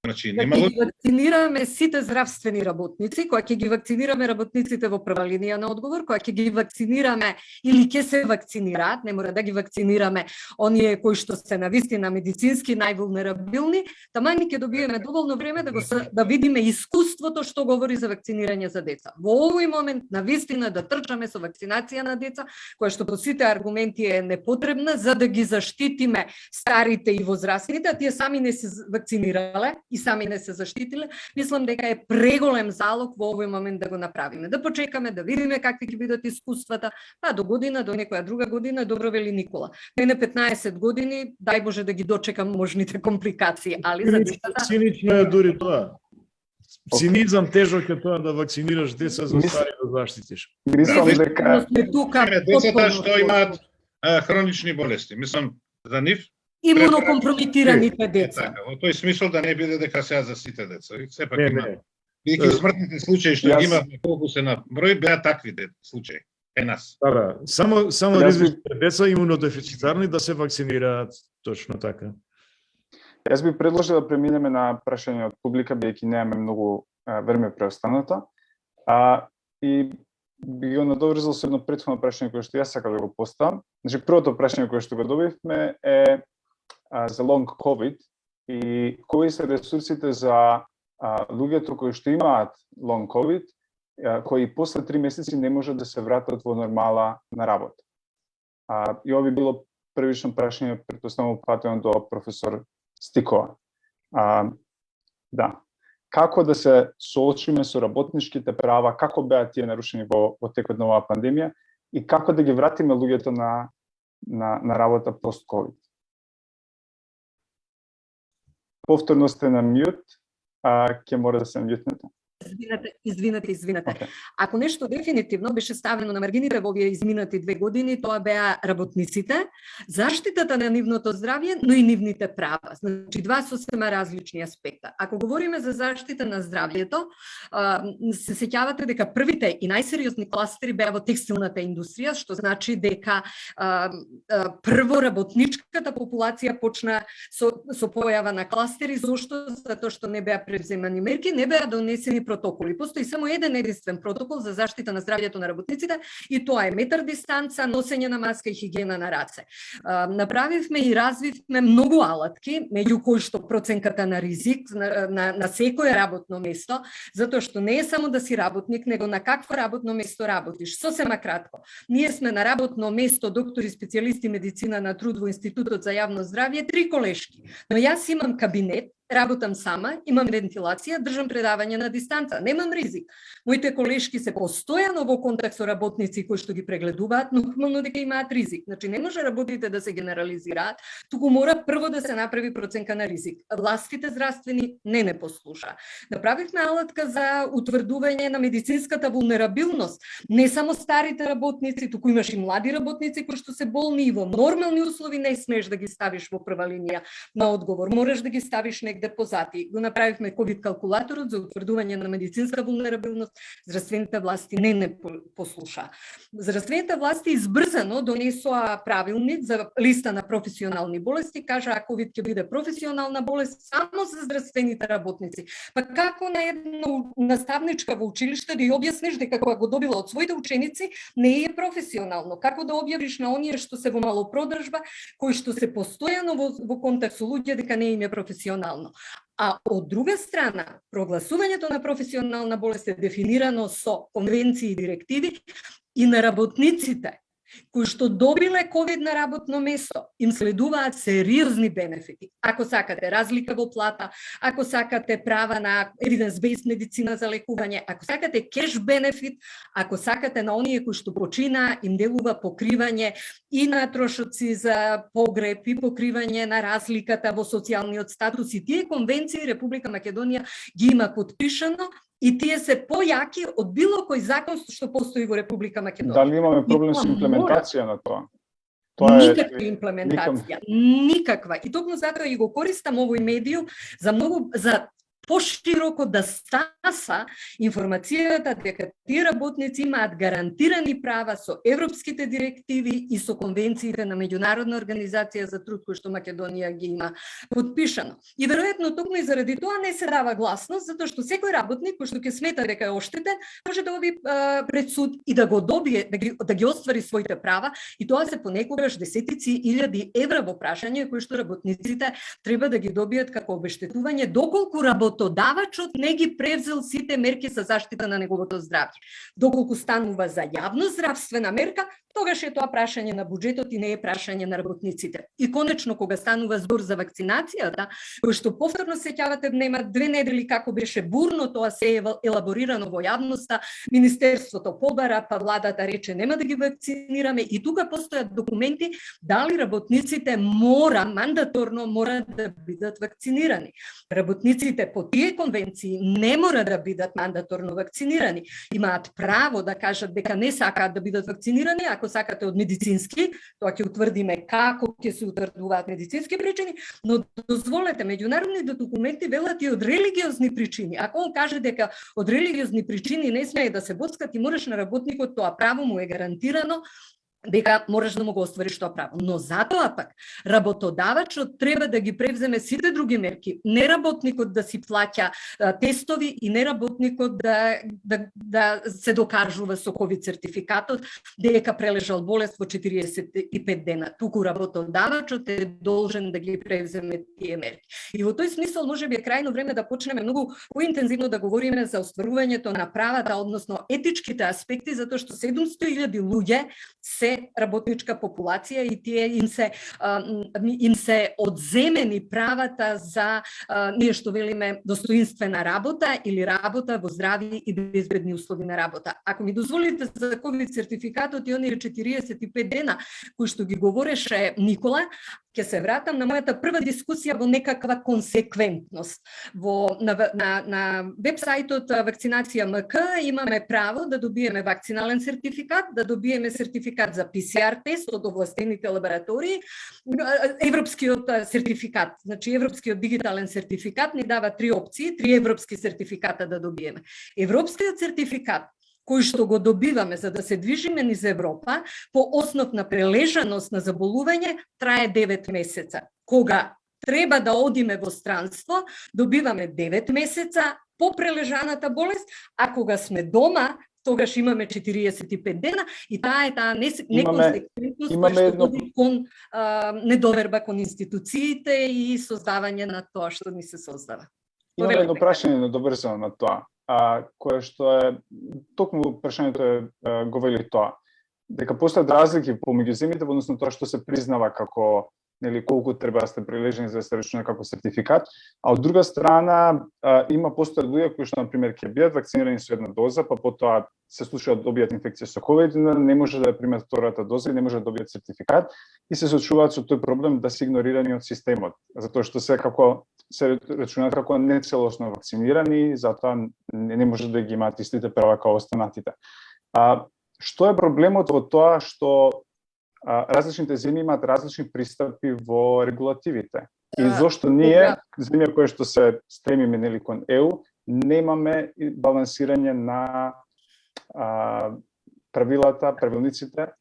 Значи, нема ќе ги вакцинираме сите здравствени работници, кога ќе ги вакцинираме работниците во прва линија на одговор, кога ќе ги вакцинираме или ќе се вакцинираат, не мора да ги вакцинираме оние кои што се навистина медицински највулнерабилни, тамај ќе добиеме доволно време да видиме искуството што говори за вакцинирање за деца. Во овој момент навистина да трчаме со вакцинација на деца, која што по сите аргументи е непотребна за да ги заштитиме старите и возрастните, а тие сами не се вакцинирале и сами не се заштитиле, мислам дека е преголем залог во овој момент да го направиме. Да почекаме, да видиме какви ќе бидат искуствата, па до година, до некоја друга година, добро вели Никола. Мене 15 години, дај Боже да ги дочекам можните компликации, али за децата... Цинично е дури тоа. Цинизам тежок е тоа да вакцинираш деца за стари да заштитиш. Мислам дека децата што имаат хронични болести, мислам за нив имунокомпромитираните деца. Во тој смисол да не биде дека сега за сите деца. Сепак има. Бидејќи смртните случаи што ги имавме колку се на број беа такви случаи кај нас. Да, само ризичните деца имунодефицитарни да се вакцинираат, точно така. Јас би предложил да преминеме на прашање од публика, бидејќи немаме многу време преостанато. И би го надоврзал со едно претходно прашање кое што јас сакам да го поставам. Значи првото прашање кое што го добивме е за long COVID и кои се ресурсите за луѓето кои што имаат long COVID, кои после 3 месеци не можат да се вратат во нормала на работа. И ова би било првично прашање, претпоставувам упатено до професор Стикова. Да. Како да се соочиме со работничките права, како беа тие нарушени во текот на оваа пандемија и како да ги вратиме луѓето на работа пост-ковид. Повторно сте на мјут, ќе мора да се мјутнете. Извинете. Okay. Ако нешто дефинитивно беше ставено на маргините во овие изминати 2 години, тоа беа работниците, заштитата на нивното здравје, но и нивните права. Значи, два сосема различни аспекта. Ако говориме за заштита на здравјето, се сеќавате дека првите и најсериозни кластери беа во текстилната индустрија, што значи дека прво работничката популација почна со појава на кластери, зошто? Затоа што не беа превземани мерки, не беа донесени протоколи. Постои само еден единствен протокол за заштита на здравјето на работниците и тоа е метар дистанца, носење на маска и хигиена на раце. Направивме и развивме многу алатки, меѓу кои што проценката на ризик на секое работно место, затоа што не е само да си работник, него на какво работно место работиш. Сосема кратко. Ние сме на работно место доктори специјалисти медицина на труд во Институтот за јавно здравје 3 колешки. Но јас имам кабинет, работам сама, имам вентилација, држам предавање на дистанца, немам ризик. Моите колешки се постојано во контакт со работници кои што ги прегледуваат, нормално дека имаат ризик. Значи не може работите да се генерализираат, туку мора прво да се направи проценка на ризик. Властите здравствени не послуша. Направивме алатка за утврдување на медицинската вулнерабилност. Не само старите работници, туку имаш и млади работници кои што се болни и во нормални услови не смееш да ги ставиш во прва линија на одговор. Мораш да ги ставиш негде негде позати. Го направивме ковид калкулаторот за утврдување на медицинска вулнерабилност, здравствените власти не послуша. Здравствените власти избрзано донесоа правилник за листа на професионални болести, кажа ковид ќе биде професионална болест само за здравствените работници. Па како на едно наставничка во училиште да ја објасниш дека кога го добила од своите ученици не е професионално? Како да објавиш на оние што се во малопродржба, кои што се постојано во контакт со луѓе дека не им е професионално? А од друга страна, прогласувањето на професионална болест е дефинирано со конвенции и директиви и на работниците кои што добиле ковид на работно место, им следуваат сериозни бенефити. Ако сакате разлика во плата, ако сакате права на evidence-based медицина за лекување, ако сакате кеш бенефит, ако сакате на оние кои што почина, им делува покривање и на трошоци за погреб и покривање на разликата во социјалниот статус, и тие конвенции Република Македонија ги има подпишано, и тие се појаки од било кој закон што постои во Република Македонија. Дали имаме проблем со имплементација на тоа? Никаква имплементација, никаква. И токму затоа и го користам овој медиум за пошироко да стаса информацијата дека тие работници имаат гарантирани права со европските директиви и со конвенциите на Меѓународна организација за труд кој што Македонија ги има подпишано. И веројатно токму и заради тоа не се дава гласност, затоа што секој работник кој што ќе смета дека е оштетен, може да оди пред суд и да го добие, да ги оствари своите права, и тоа се понекогаш десетици илјади евра во прашање кои што работниците треба да ги добијат како обештетување доколку работодавачот не ги превзел сите мерки за заштита на неговото здравје. Доколку станува за јавно здравствена мерка, тогаш е тоа прашање на буџетот и не е прашање на работниците. И конечно, кога станува збор за вакцинацијата, кој што повторно сеќавате нема 2 недели како беше бурно тоа се елаборирано во јавноста, Министерството побара, па владата рече нема да ги вакцинираме, и тука постојат документи дали работниците мандаторно мора да бидат вакцинирани. Работниците по тие конвенции не мора да бидат мандаторно вакцинирани. Имаат право да кажат дека не сакаат да бидат вакцинирани, ако сакате од медицински, тоа ќе утврдиме како ќе се утврдуваат медицински причини, но дозволете, меѓународните документи велат и од религиозни причини. Ако он каже дека од религиозни причини не смее да се боцка, ти мораш на работникот, тоа право му е гарантирано, дека можеш да му го оствариш тоа право. Но затоа пак работодавачот треба да ги превземе сите други мерки. Не работникот да си плаќа тестови и не работникот да се докажува со ковид сертификатот дека прележал болест во 45 дена. Туку работодавачот е должен да ги превземе тие мерки. И во тој смисол можеби е крајно време да почнеме многу поинтензивно да говориме за остварувањето на правата, односно етичките аспекти, затоа што 700.000 луѓе се работничка популација и тие им се одземени правата за ние што велиме достоинствена работа или работа во здрави и безбедни услови на работа. Ако ми дозволите за ковид сертификатот и оние 45 дена кои што ги говореше Никола, ќе се вратам на мојата прва дискусија во некаква консеквентност. На вебсајтот Вакцинација МК имаме право да добиеме вакцинален сертификат, да добиеме сертификат за PCR тест од овластените лаборатории, европскиот сертификат, значи европскиот дигитален сертификат ни дава 3 опции, 3 европски сертификата да добиеме. Европскиот сертификат кој што го добиваме за да се движиме низ Европа по основ на прележаност на заболување трае 9 месеца. Кога треба да одиме во странство, добиваме 9 месеца по прележаната болест, а кога сме дома, тогаш имаме 45 дена, и таа е таа неконсеквентност која што води кон недоверба кон институциите и создавање на тоа што ни се создава. Имаме едно прашање недоврзано на тоа, кое што е, токму прашањето го вели тоа, дека постојат разлики помеѓу земјите во однос на тоа што се признава како, нели, колку треба да сте прилежени за да се рачуна како сертификат, а од друга страна постојат луѓе кои што на пример ќе бидат вакцинирани со една доза, па потоа се случува да добијат инфекција со ковид, не може да ја примат втората доза и не може да добијат сертификат и се соочуваат со тој проблем да се игнорирани од системот, затоа што се рачунаат како нецелосно вакцинирани, затоа не може да ги имаат истите права како останатите. Што е проблемот во тоа што различните земји имаат различни пристапи во регулативите? И зошто ние, земја која што се стремиме нели кон ЕУ, немаме балансирање на правилата, правилниците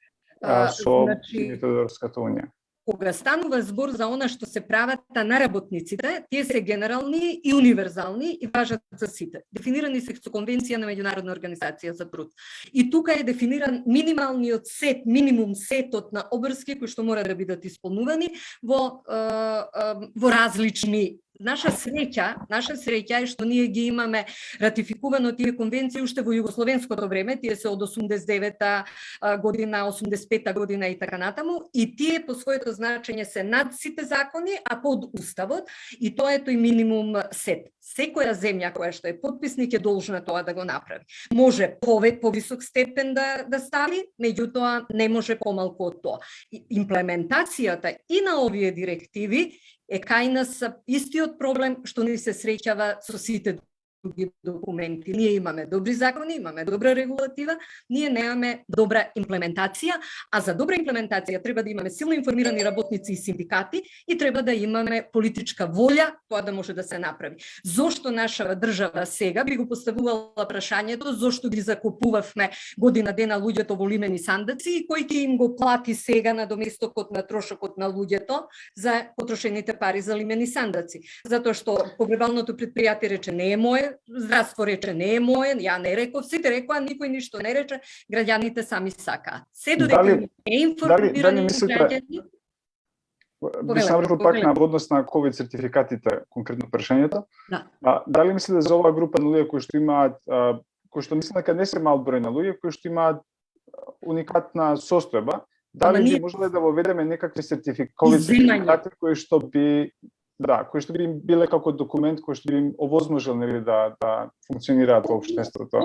со Европската унија. Кога станува збор за она што се правата на работниците, тие се генерални и универзални и важат за сите. Дефинирани се со Конвенција на Меѓународна организација за труд. И тука е дефиниран минималниот сет, минимум сетот на обврски кои што мора да бидат исполнувани во различни. Наша среќа е што ние ги имаме ратификувано тие конвенции уште во југословенското време, тие се од 89-та година, 85-та година и така натаму, и тие по своето значење се над сите закони, а под уставот, и тоа е тој минимум сет. Секоја земја која што е потписник е должна тоа да го направи. Може повисок степен да стави, меѓутоа не може помалку од тоа. Имплементацијата и на овие директиви е кај нас истиот проблем што ни се среќава со сите други документи. Ние имаме добри закони, имаме добра регулатива, ние немаме добра имплементација, а за добра имплементација треба да имаме силно информирани работници и синдикати и треба да имаме политичка волја тоа да може да се направи. Зошто наша држава сега би го поставувала прашањето зошто ги закупувавме година дена луѓето во лимени сандаци и кој ќе им го плати сега на доместокот на трошокот на луѓето за потрошените пари за лимени сандаци. Затоа што погребалното предпријатие рече не е мое, здравство рече не е мое, ја не реков, сите рекоа, никој ништо не рече, граѓаните сами сакаат. Се додека не е информирани граѓани. Би се наврекол пак на однос на ковид сертификатите, конкретно прашањето. Дали мислите за оваа група на луѓе кои што имаат, кои што мислам дека не се мал број на луѓе кои што имаат уникатна состојба, дали би можеле да воведеме некакви сертификати кои што би кои што би им биле како документ кој што би им овозможил нели да функционираат во општеството.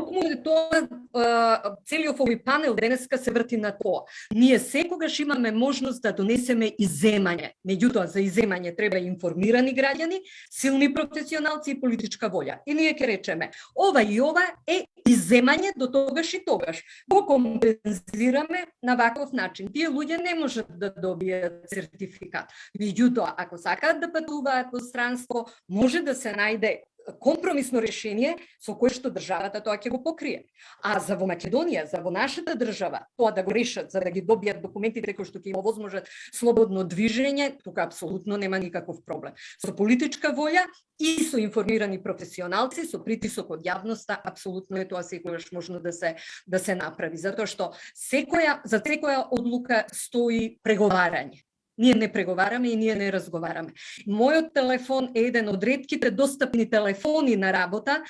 Тоа целиот овој панел денеска се врти на тоа. Ние секогаш имаме можност да донесеме иземање. Меѓутоа за иземање треба информирани граѓани, силни професионалци и политичка волја. И ние ќе речеме, ова и ова е иземање до тогаш и тогаш. Го компензираме на ваков начин. Тие луѓе не можат да добијат сертификат. Меѓутоа, ако сакаат да патуваат во странство, може да се најде компромисно решение со кое што државата тоа ќе го покрие. А за во Македонија, за во нашата држава, тоа да го решат за да ги добијат документите кои што ќе им овозможат слободно движење, тука апсолутно нема никаков проблем. Со политичка волја и со информирани професионалци, со притисок од јавноста, апсолутно е тоа секогаш можно да се направи, затоа што за секоја одлука стои преговарање. Ние не преговараме и ние не разговараме. Мојот телефон е еден од ретките достапни телефони на работа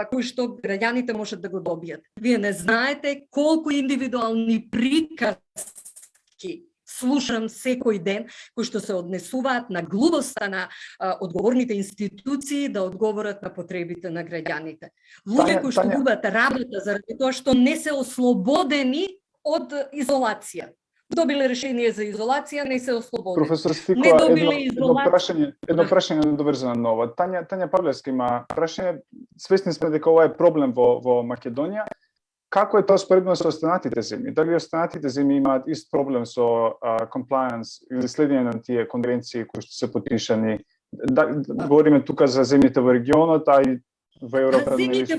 кои што граѓаните можат да го добијат. Вие не знаете колку индивидуални приказки слушам секој ден кои што се однесуваат на глубоста на одговорните институции да одговорат на потребите на граѓаните. Луѓе кои што губат работа заради тоа што не се ослободени од изолација. Добиле решение за изолација, не се ослободени. Професор Стикова, едно прашање доврзано на ова. Тања Павлевска има прашање. Свесни сме дека ова е проблем во Македонија. Како е тоа споредно со останатите земји? Дали останатите земји имаат ист проблем со compliance или следење на тие конвенции кои што се потпишани? Говориме тука за земјите во регионот, а и во Европа, земјите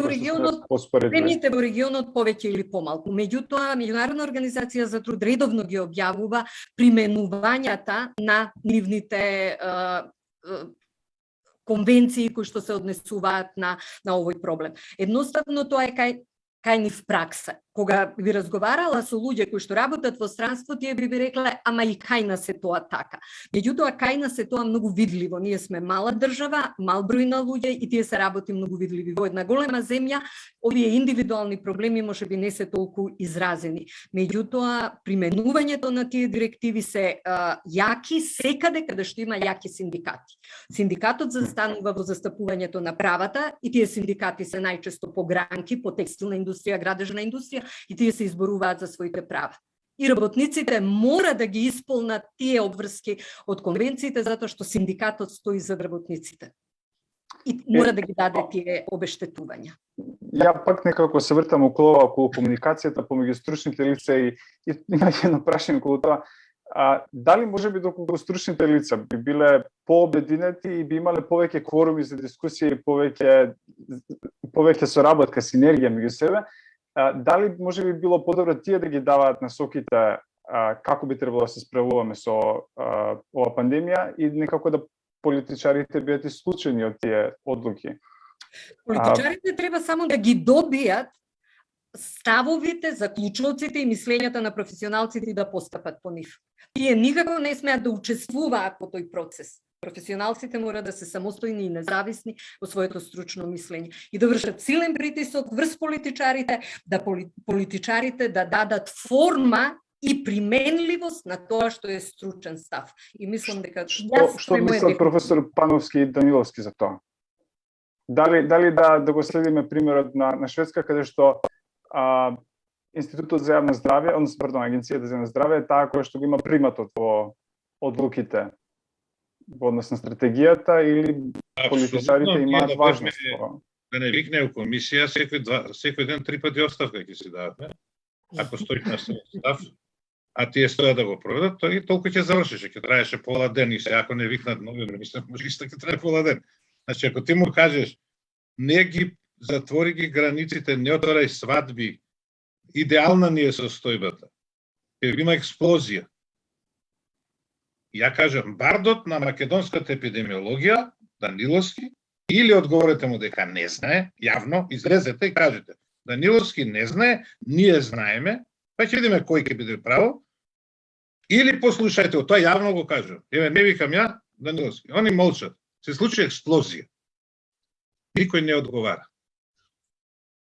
во регионот повеќе или помалку. Меѓутоа, Меѓународна организација за труд редовно ги објавува применувањата на нивните конвенции кои што се однесуваат на овој проблем. Едноставно тоа е кај нив пракса. Кога би разговарала со луѓе кои што работат во странство, тие би рекле, ама и кај нас е тоа така. Меѓутоа, кај нас е тоа многу видливо. Ние сме мала држава, мал број на луѓе и тие се работи многу видливи. Во една голема земја, овие индивидуални проблеми можеби не се толку изразени. Меѓутоа, применувањето на тие директиви се јаки секаде каде што има јаки синдикати. Синдикатот застанува во застапувањето на правата и тие синдикати се најчесто по гранки, по текстилна индустрија, градежна индустрија, и тие се изборуваат за своите права. И работниците мора да ги исполнат тие обврски од конвенциите затоа што синдикатот стои за работниците. И мора да ги даде тие обештетувања. Ја пак некако се вртам околу комуникацијата помеѓу стручните лица и има едно прашање околу тоа. Дали може би доколку стручните лица би биле пообединети и би имале повеќе кворуми за дискусија и повеќе соработка, синергија меѓу себе, дали може би било подобро тие да ги даваат насоките како би требало да се справуваме со ова пандемија и некако да политичарите бидат исклучени од тие одлуки? Политичарите треба само да ги добијат ставовите, заклучоците и мислењата на професионалците и да постапат по нив. Тие никако не смеат да учествуваат во тој процес. Професионалците мора да се самостојни и независни во своето стручно мислење и да вршат силен притисок врз политичарите, да политичарите да дадат форма и применливост на тоа што е стручен став. И мислам дека што мислат професор Пановски и Даниловски за тоа? Дали да го следиме примерот на Шведска, каде што Институтот за јавно здравје, Агенцијата за јавно здравје е таа која што го има приматот во одлуките во однос на стратегијата, или политичарите имаат важност? Да не викне у комисија секој ден 3 пати оставка ќе си дадат, не? Ако стоиш на став, а тие стојат да го проведат, тој толку ќе завршиш, ќе траеше пола ден и се ако не викнат нови, мислам може и ќе трае пола ден. Значи ако ти му кажеш не ги затвори ги границите, не отворај свадби, идеална ни е состојбата. Ќе има експлозија. Ја кажам, бардот на македонската епидемиологија, Даниловски, или одговорете му дека не знае, јавно, изрезете и кажете, Даниловски не знае, ние знаеме, па ќе видиме кој ќе биде право, или послушајте, тоа јавно го кажам. Еве, не викам ја, Даниловски. Они молчат. Се случи експлозија. Никој не одговара.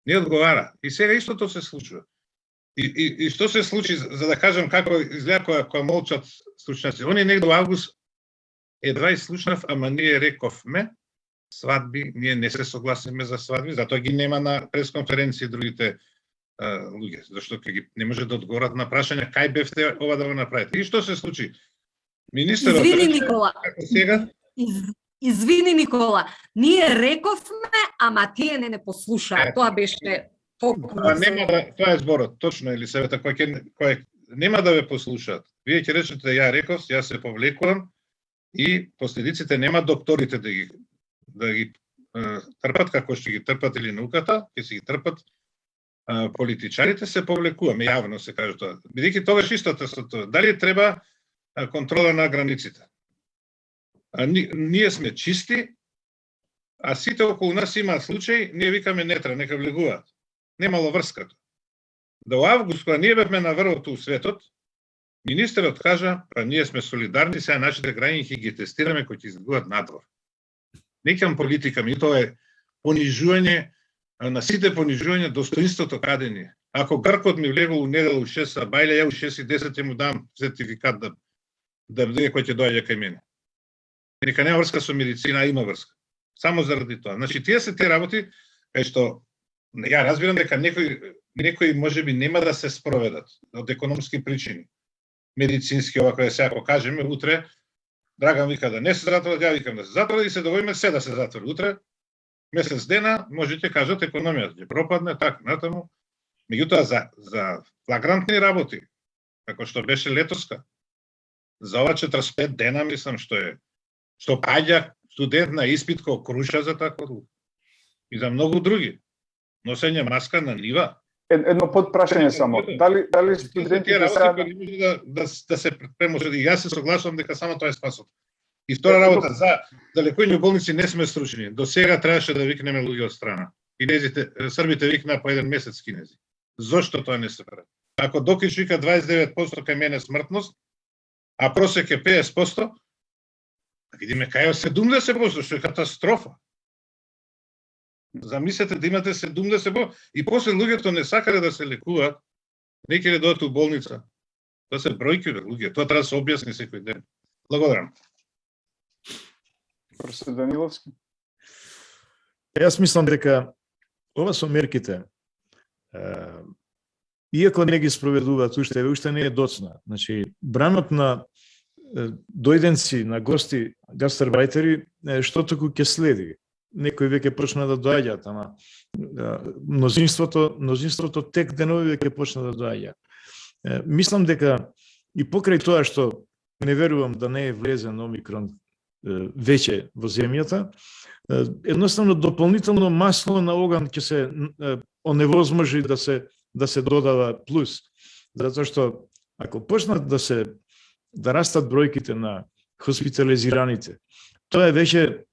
Не одговара. И сега истото се случува. И што се случи, за да кажам како изгледа кога молчат стручњаци. Они негде во август едва слушнав, ама ние рековме свадби, ние не се согласиме за свадби, затоа ги нема на пресконференција другите луѓе, зашто не може да одговорат на прашања кај бевте ова да го направите. И што се случи? Министерот Извини, Никола. Сега Извини, Никола, ние рековме, ама тие не послушаа. Тоа беше нема да, тоа е зборот, точно или севета кој нема да ве послушаат. Вие ќе речете ја реков, јас се повлекувам и последиците нема докторите да ги трпат како што ги трпат или науката, ќе се ги трпат политичарите, се повлекуваме, јавно се каже тоа. Бидејќи тогаш истото со тоа. Дали треба контрола на границите? Ние сме чисти, а сите околу нас имаат случаи, ние викаме не треба, нека влегуваат. Немало врската. До август, кога ние бевме на врвото у светот, министерот кажа, па ние сме солидарни, сега нашите граѓани ќе ги тестираме кои ќе излегуваат надвор. Некам политика, ми тоа е понижување, на сите понижување достоинството каде ни е. Ако Гркот ми влегол у недела у 6, а Бајле ја у 6 и 10 ќе му дам сертификат да биде кој ќе доаѓа кај мене. Нека нема врска со медицина, а има врска. Само заради тоа. Значи, тие се тие работи, кај што ја разбирам дека некои можеби нема да се спроведат од економски причини. Медицински, овако е сега, ако кажеме, утре, Драган вика да не се затвори, ја викам да се затвори и се договориме се да се затвори. Утре, месец дена, можете кажат економијата ќе пропадне, така, натаму. Меѓутоа, за флагрантни работи, како што беше летоска, за ова 45 дена, мислам, што паѓа студент на испит кој круша за такво одлука. И за многу други. Носење маска на нива. Едно подпрашање само. Дали студентите сега да се предпреможе, и јас се согласувам дека само тоа е спасот. И втора работа, за лекување болници не сме стручни. До сега требаше да викнеме луѓе од страна. Кинезите, србите викнаа по еден месец кинези. Зошто тоа не се прави? Ако Докич вика 29% кај мене смртност, а просек е 50%, видиме кај е 70%, што е катастрофа. Замислете да имате 70% и после луѓето не сакале да се лекуваат, не ќе дојдат у болница. Тоа се бројки луѓе, тоа треба да се објасни секој ден. Благодарам. Професор Даниловски. Јас мислам дека ова со мерките, иако не ги спроведуваат уште не е доцна. Значи, бранот на дојденци, на гости, гастарбајтери, што току ќе следи. Некои веќе почна да доаѓаат, ама мнозинството тек денови веќе почна да доаѓа. Мислам дека и покрај тоа што не верувам да не е влезен омикрон веќе во земјата, едноставно дополнително масло на оган ќе се оневозможи да се додава плюс. Затоа што ако почнат да растат бројките на хоспитализираните, тоа е веќе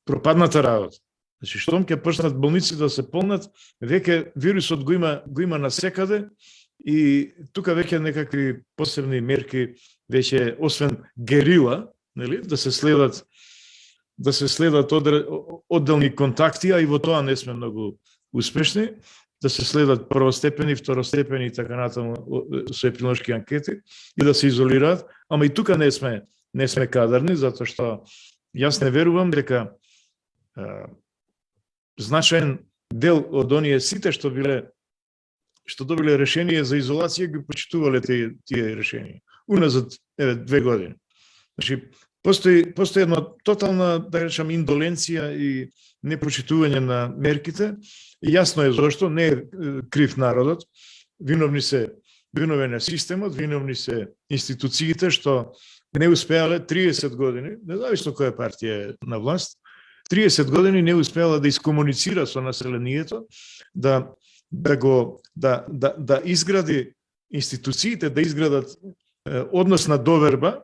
пропадната работа. Значи, штом ќе почнат болници да се полнат, веќе вирусот го има насекаде и тука веќе некакви посебни мерки, веќе освен герила, нели, да се следат одделни контакти, а и во тоа не сме многу успешни, да се следат првостепени, второстепени и така натаму со епидемиолошки анкети и да се изолираат, ама и тука не сме кадарни, затоа што јас не верувам дека значаен дел од оние сите што добиле решение за изолација ги почитувале тие решенија. Уназад 2 години. Значи, постои една тотална, да речам, индоленција и непочитување на мерките. И јасно е зашто, не е крив народот. Виновен е системот, виновни се институциите што не успеале 30 години, независно која партија е на власт, 30 години не успеала да искомуницира со населението, да изгради институциите, да изградат однос на доверба,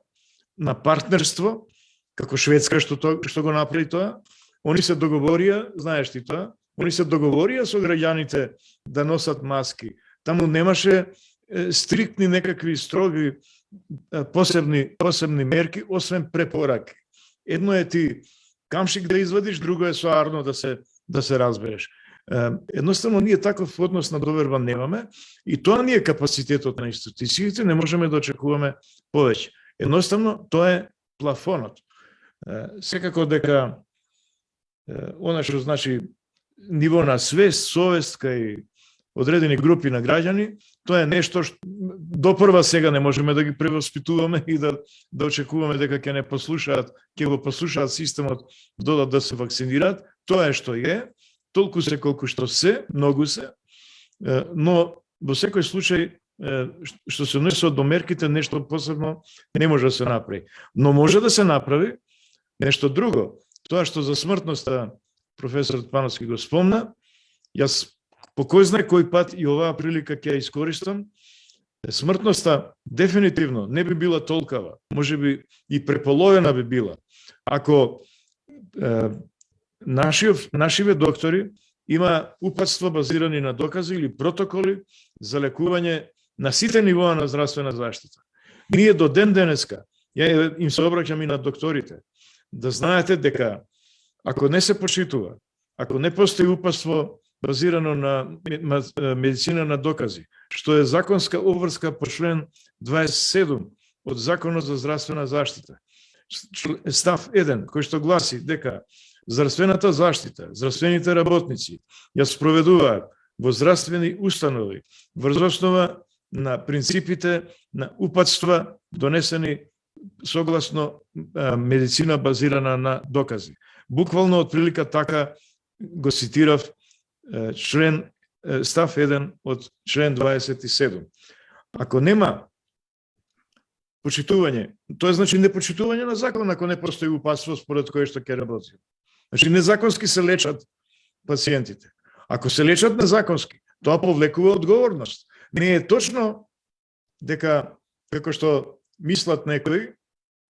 на партнерство, како Шведска што го направи тоа. Они се договорија, знаеш ти тоа, они се договорија со граѓаните да носат маски. Таму немаше стриктни некакви строги посебни мерки, освен препораки. Едно е ти камшик да извадиш, друго е со арно да се разбереш. Едноставно ние таков однос на доверба немаме и тоа ни е капацитетот на институциите, не можеме да очекуваме повеќе. Едноставно тоа е плафонот. Секако дека она што значи ниво на свест, совест кај одредени групи на граѓани, тоа е нешто што допрва сега не можеме да ги превоспитуваме и да очекуваме дека ќе не послушаат, ќе го послушаат системот, додат да се вакцинираат. Тоа е што е, толку се колку што се, многу се, но во секој случај што се однесува до мерките, нешто посебно не може да се направи. Но може да се направи нешто друго. Тоа што за смртноста професорот Пановски го спомна, јас по кој знае кој пат и оваа прилика ќе ја искористам, смртноста дефинитивно не би била толкава, може би и преполовена би била, ако нашиве доктори има упатства базирани на докази или протоколи за лекување на сите нивоа на здравствена заштита. Ние до ден денеска, ја им се обраќам и на докторите, да знаете дека ако не се почитува, ако не постои упатство базирано на медицина на докази, што е законска обврска по член 27 од Законот за здравствена заштита, став 1, кој што гласи дека здравствената заштита, здравствените работници ја спроведуваат во здравствени установи врз основа на принципите на упатства донесени согласно медицина базирана на докази. Буквално од прилика така го цитирав став 1 од член 27. Ако нема почитување, тоа значи непочитување на закон, ако не постои упатство според кое што ќе работи. Значи незаконски се лечат пациентите. Ако се лечат незаконски, тоа повлекува одговорност. Не е точно дека, како што мислат некои,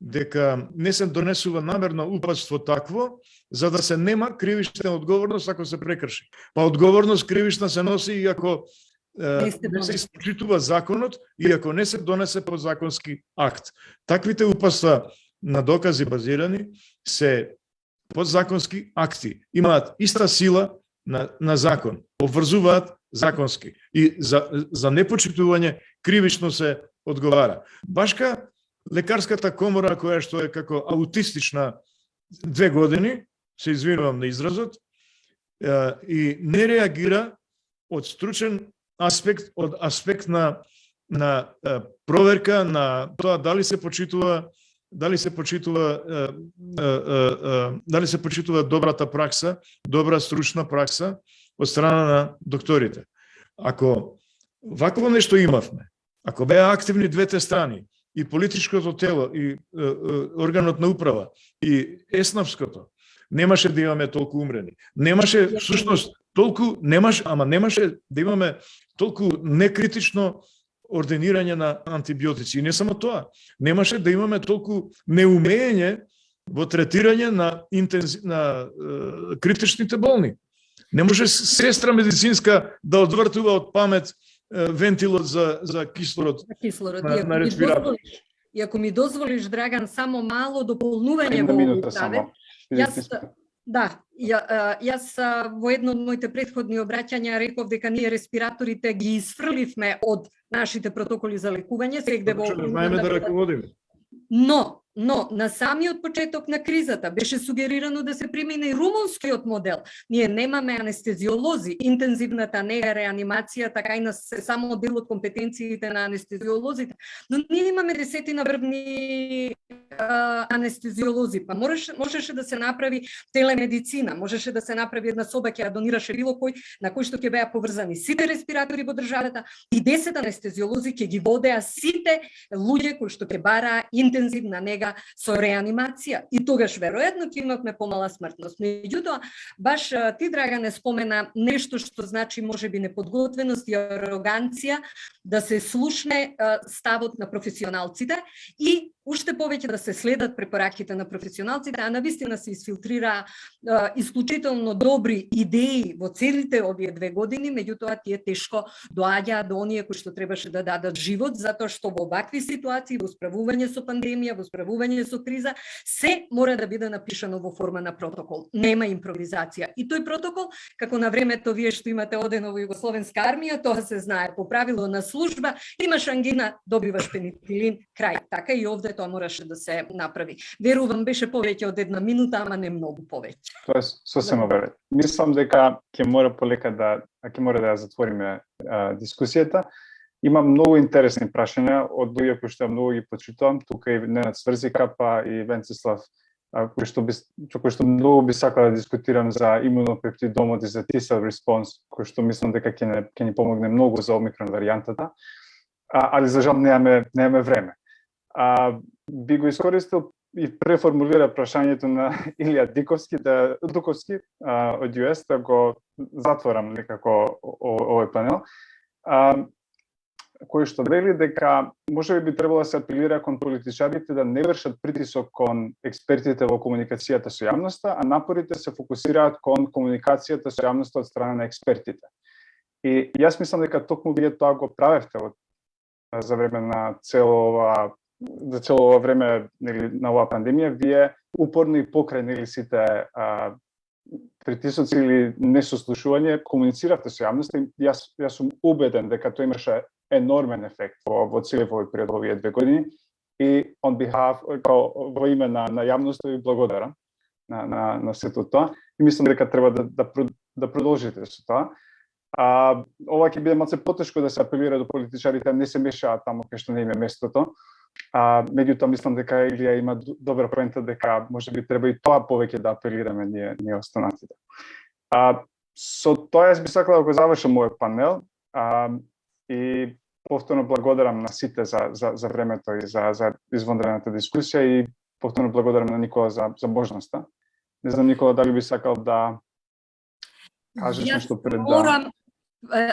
дека не се донесува намерно упатство такво, за да се нема кривична одговорност ако се прекрши. Па одговорност кривична се носи и ако не се испочитува законот и ако не се донесе подзаконски акт. Таквите упатства на докази базирани се подзаконски акти. Имаат иста сила на закон. Обврзуваат законски. И за непочитување кривично се одговара. Башка лекарската комора, која што е како аутистична 2 години, се извинувам на изразот, и не реагира од стручен аспект, од аспект на проверка на тоа дали се почитува добрата пракса, добра стручна пракса од страна на докторите. Ако вакво нешто имавме, Ако беа активни двете страни, и политичкото тело, и органот на управа, и ЕСНАФското, немаше да имаме толку умрени. Немаше, всушност, немаше да имаме толку некритично ординирање на антибиотици. И не само тоа, немаше да имаме толку неумење во третирање на критичните болни. Не може сестра медицинска да одвртува од памет вентилот за кислород, на респиратор. И ако ми дозволиш, Драган, само мало дополнување во овој правец. Јас во едно од моите претходни обраќања реков дека ние респираторите ги изфрливме од нашите протоколи за лекување, сегде во знаеме да раководиме. Но на самиот почеток на кризата беше сугерирано да се примени и румунскиот модел. Ние немаме анестезиолози, интензивната нега, реанимација, така и на се само дел од компетенциите на анестезиолозите. Но ние имаме десетина врвни анестезиолози, па можеше да се направи телемедицина, можеше да се направи една соба ќе донираше било кој, на кој што ќе беа поврзани сите респиратори во државата и 10 анестезиолози ќе ги водеа сите луѓе кои што ќе бараа интензивна нега со реанимација и тогаш веројатно ќе имавме помала смртност. Меѓутоа, баш ти, Драгане, спомена нешто што значи можеби неподготвеност и ароганција да се слушне ставот на професионалците и уште повеќе да се следат препораките на професионалците, а навистина се изфилтрира исклучително добри идеи во целите овие 2 години, меѓутоа тие тешко доаѓаат до оние кои што требаше да дадат живот, затоа што во вакви ситуации, во справување со пандемија, во справување со криза, се мора да биде напишано во форма на протокол. Нема импровизација. И тој протокол, како на времето вие што имате одено во Југословенска армија, тоа се знае по правило на служба, имаш ангина, добиваш пеницилин, крај. Така и овде тоа мораше да се направи. Верувам, беше повеќе од 1 минута, ама не многу повеќе. Тоа е сосема веројатно. Мислам дека ќе мора полека да ја затвориме дискусијата. Има многу интересни прашања од луѓе кои што многу ги почитувам, тука и Ненад Сврзика, па и Венцислав, кои што многу би сакал да дискутирам за имунопептидомот и за T-cell response, кој што мислам дека ќе ни помогне многу за омикрон варијантата, али за жал немаме време. Би го искористил и преформулира прашањето на Илија Дуковски од US, да го затворам некако овој панел, кој што вели дека можеби би требало да се апелира кон политичарите да не вршат притисок кон експертите во комуникацијата со јавноста, а напорите се фокусираат кон комуникацијата со јавноста од страна на експертите. И јас мислам дека токму вие тоа го правевте за време на цело ова време на оваа пандемија, вие упорно и покрај сите притисоци или несослушување комунициравте со јавноста и јас сум убеден дека тоа имаше енормен ефект во целиот овој период овие 2 години и on behalf во име на јавноста ви благодарам на сето тоа и мислам дека треба да продолжите со тоа. Ова ќе биде малце потешко да се апелира до политичарите, не се мешаат таму кај што не им е местото. Меѓутоа мислам дека Илија има добра поента дека можеби треба и тоа повеќе да апелираме ние останатите. Со тоа јас би сакала да го завршам мојот панел и повторно благодарам на сите за времето и за извонредната дискусија и повторно благодарам на Никола за можноста. Не знам, Никола, дали би сакал да кажеш нешто пред да...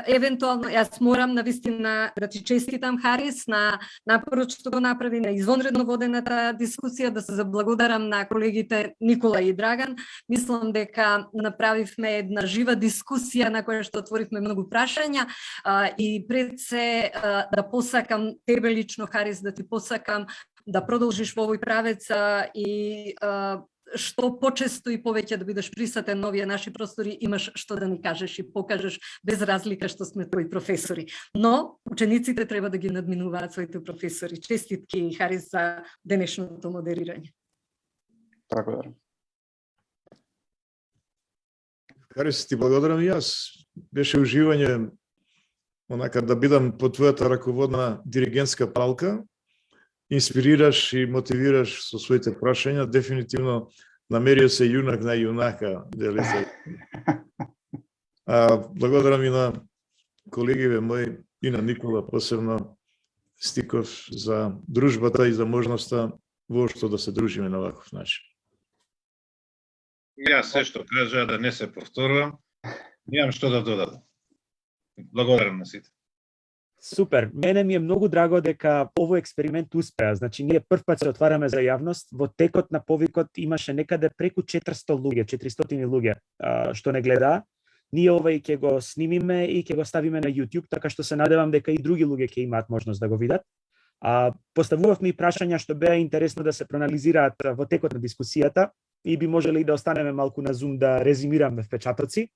Евентуално, јас морам навистина да ти честитам, Харис, на напорот што го направи, на извонредно водената дискусија, да се заблагодарам на колегите Никола и Драган. Мислам дека направивме една жива дискусија на која што отворивме многу прашања и пред се да посакам тебе лично, Харис, да ти посакам да продолжиш во овој правец и што почесто и повеќе да бидеш присутен на овие наши простори, имаш што да ни кажеш и покажеш без разлика што сме твои професори. Но учениците треба да ги надминуваат своите професори. Честитки, Харис, за денешното модерирање. Благодарам. Харис, ти благодарам и јас. Беше уживање онака да бидам по твојата раководна диригентска палка. Инспирираш и мотивираш со своите прашања. Дефинитивно намерија се јунак на јунака. Благодарам и на колегиве мои и на Никола посебно Стиков за дружбата и за можноста воопшто да се дружиме на ваков начин. Јас се што кажа да не се повторувам, немам што да додадам. Благодарам на сите. Супер. Мене ми е многу драго дека овој експеримент успеа. Значи, ние прв пат се отвараме за јавност. Во текот на повикот имаше некаде преку 400 луѓе, 400 луѓе што не гледаа. Ние овој ќе го снимиме и ќе го ставиме на YouTube, така што се надевам дека и други луѓе ќе имаат можност да го видат. Поставувавме и прашања што беа интересно да се проанализираат во текот на дискусијата и би можеле и да останеме малку на Zoom да резимираме впечатоци.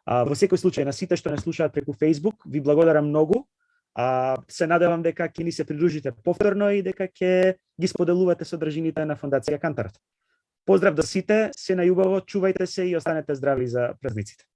Во секој случај, на сите што не слушаат преку Facebook, ви благодарам многу. Се надевам дека ќе ни се придружите повторно и дека ќе ги споделувате содржините на Фондација Кантарот. Поздрав до сите, се најубаво, чувајте се и останете здрави за празниците.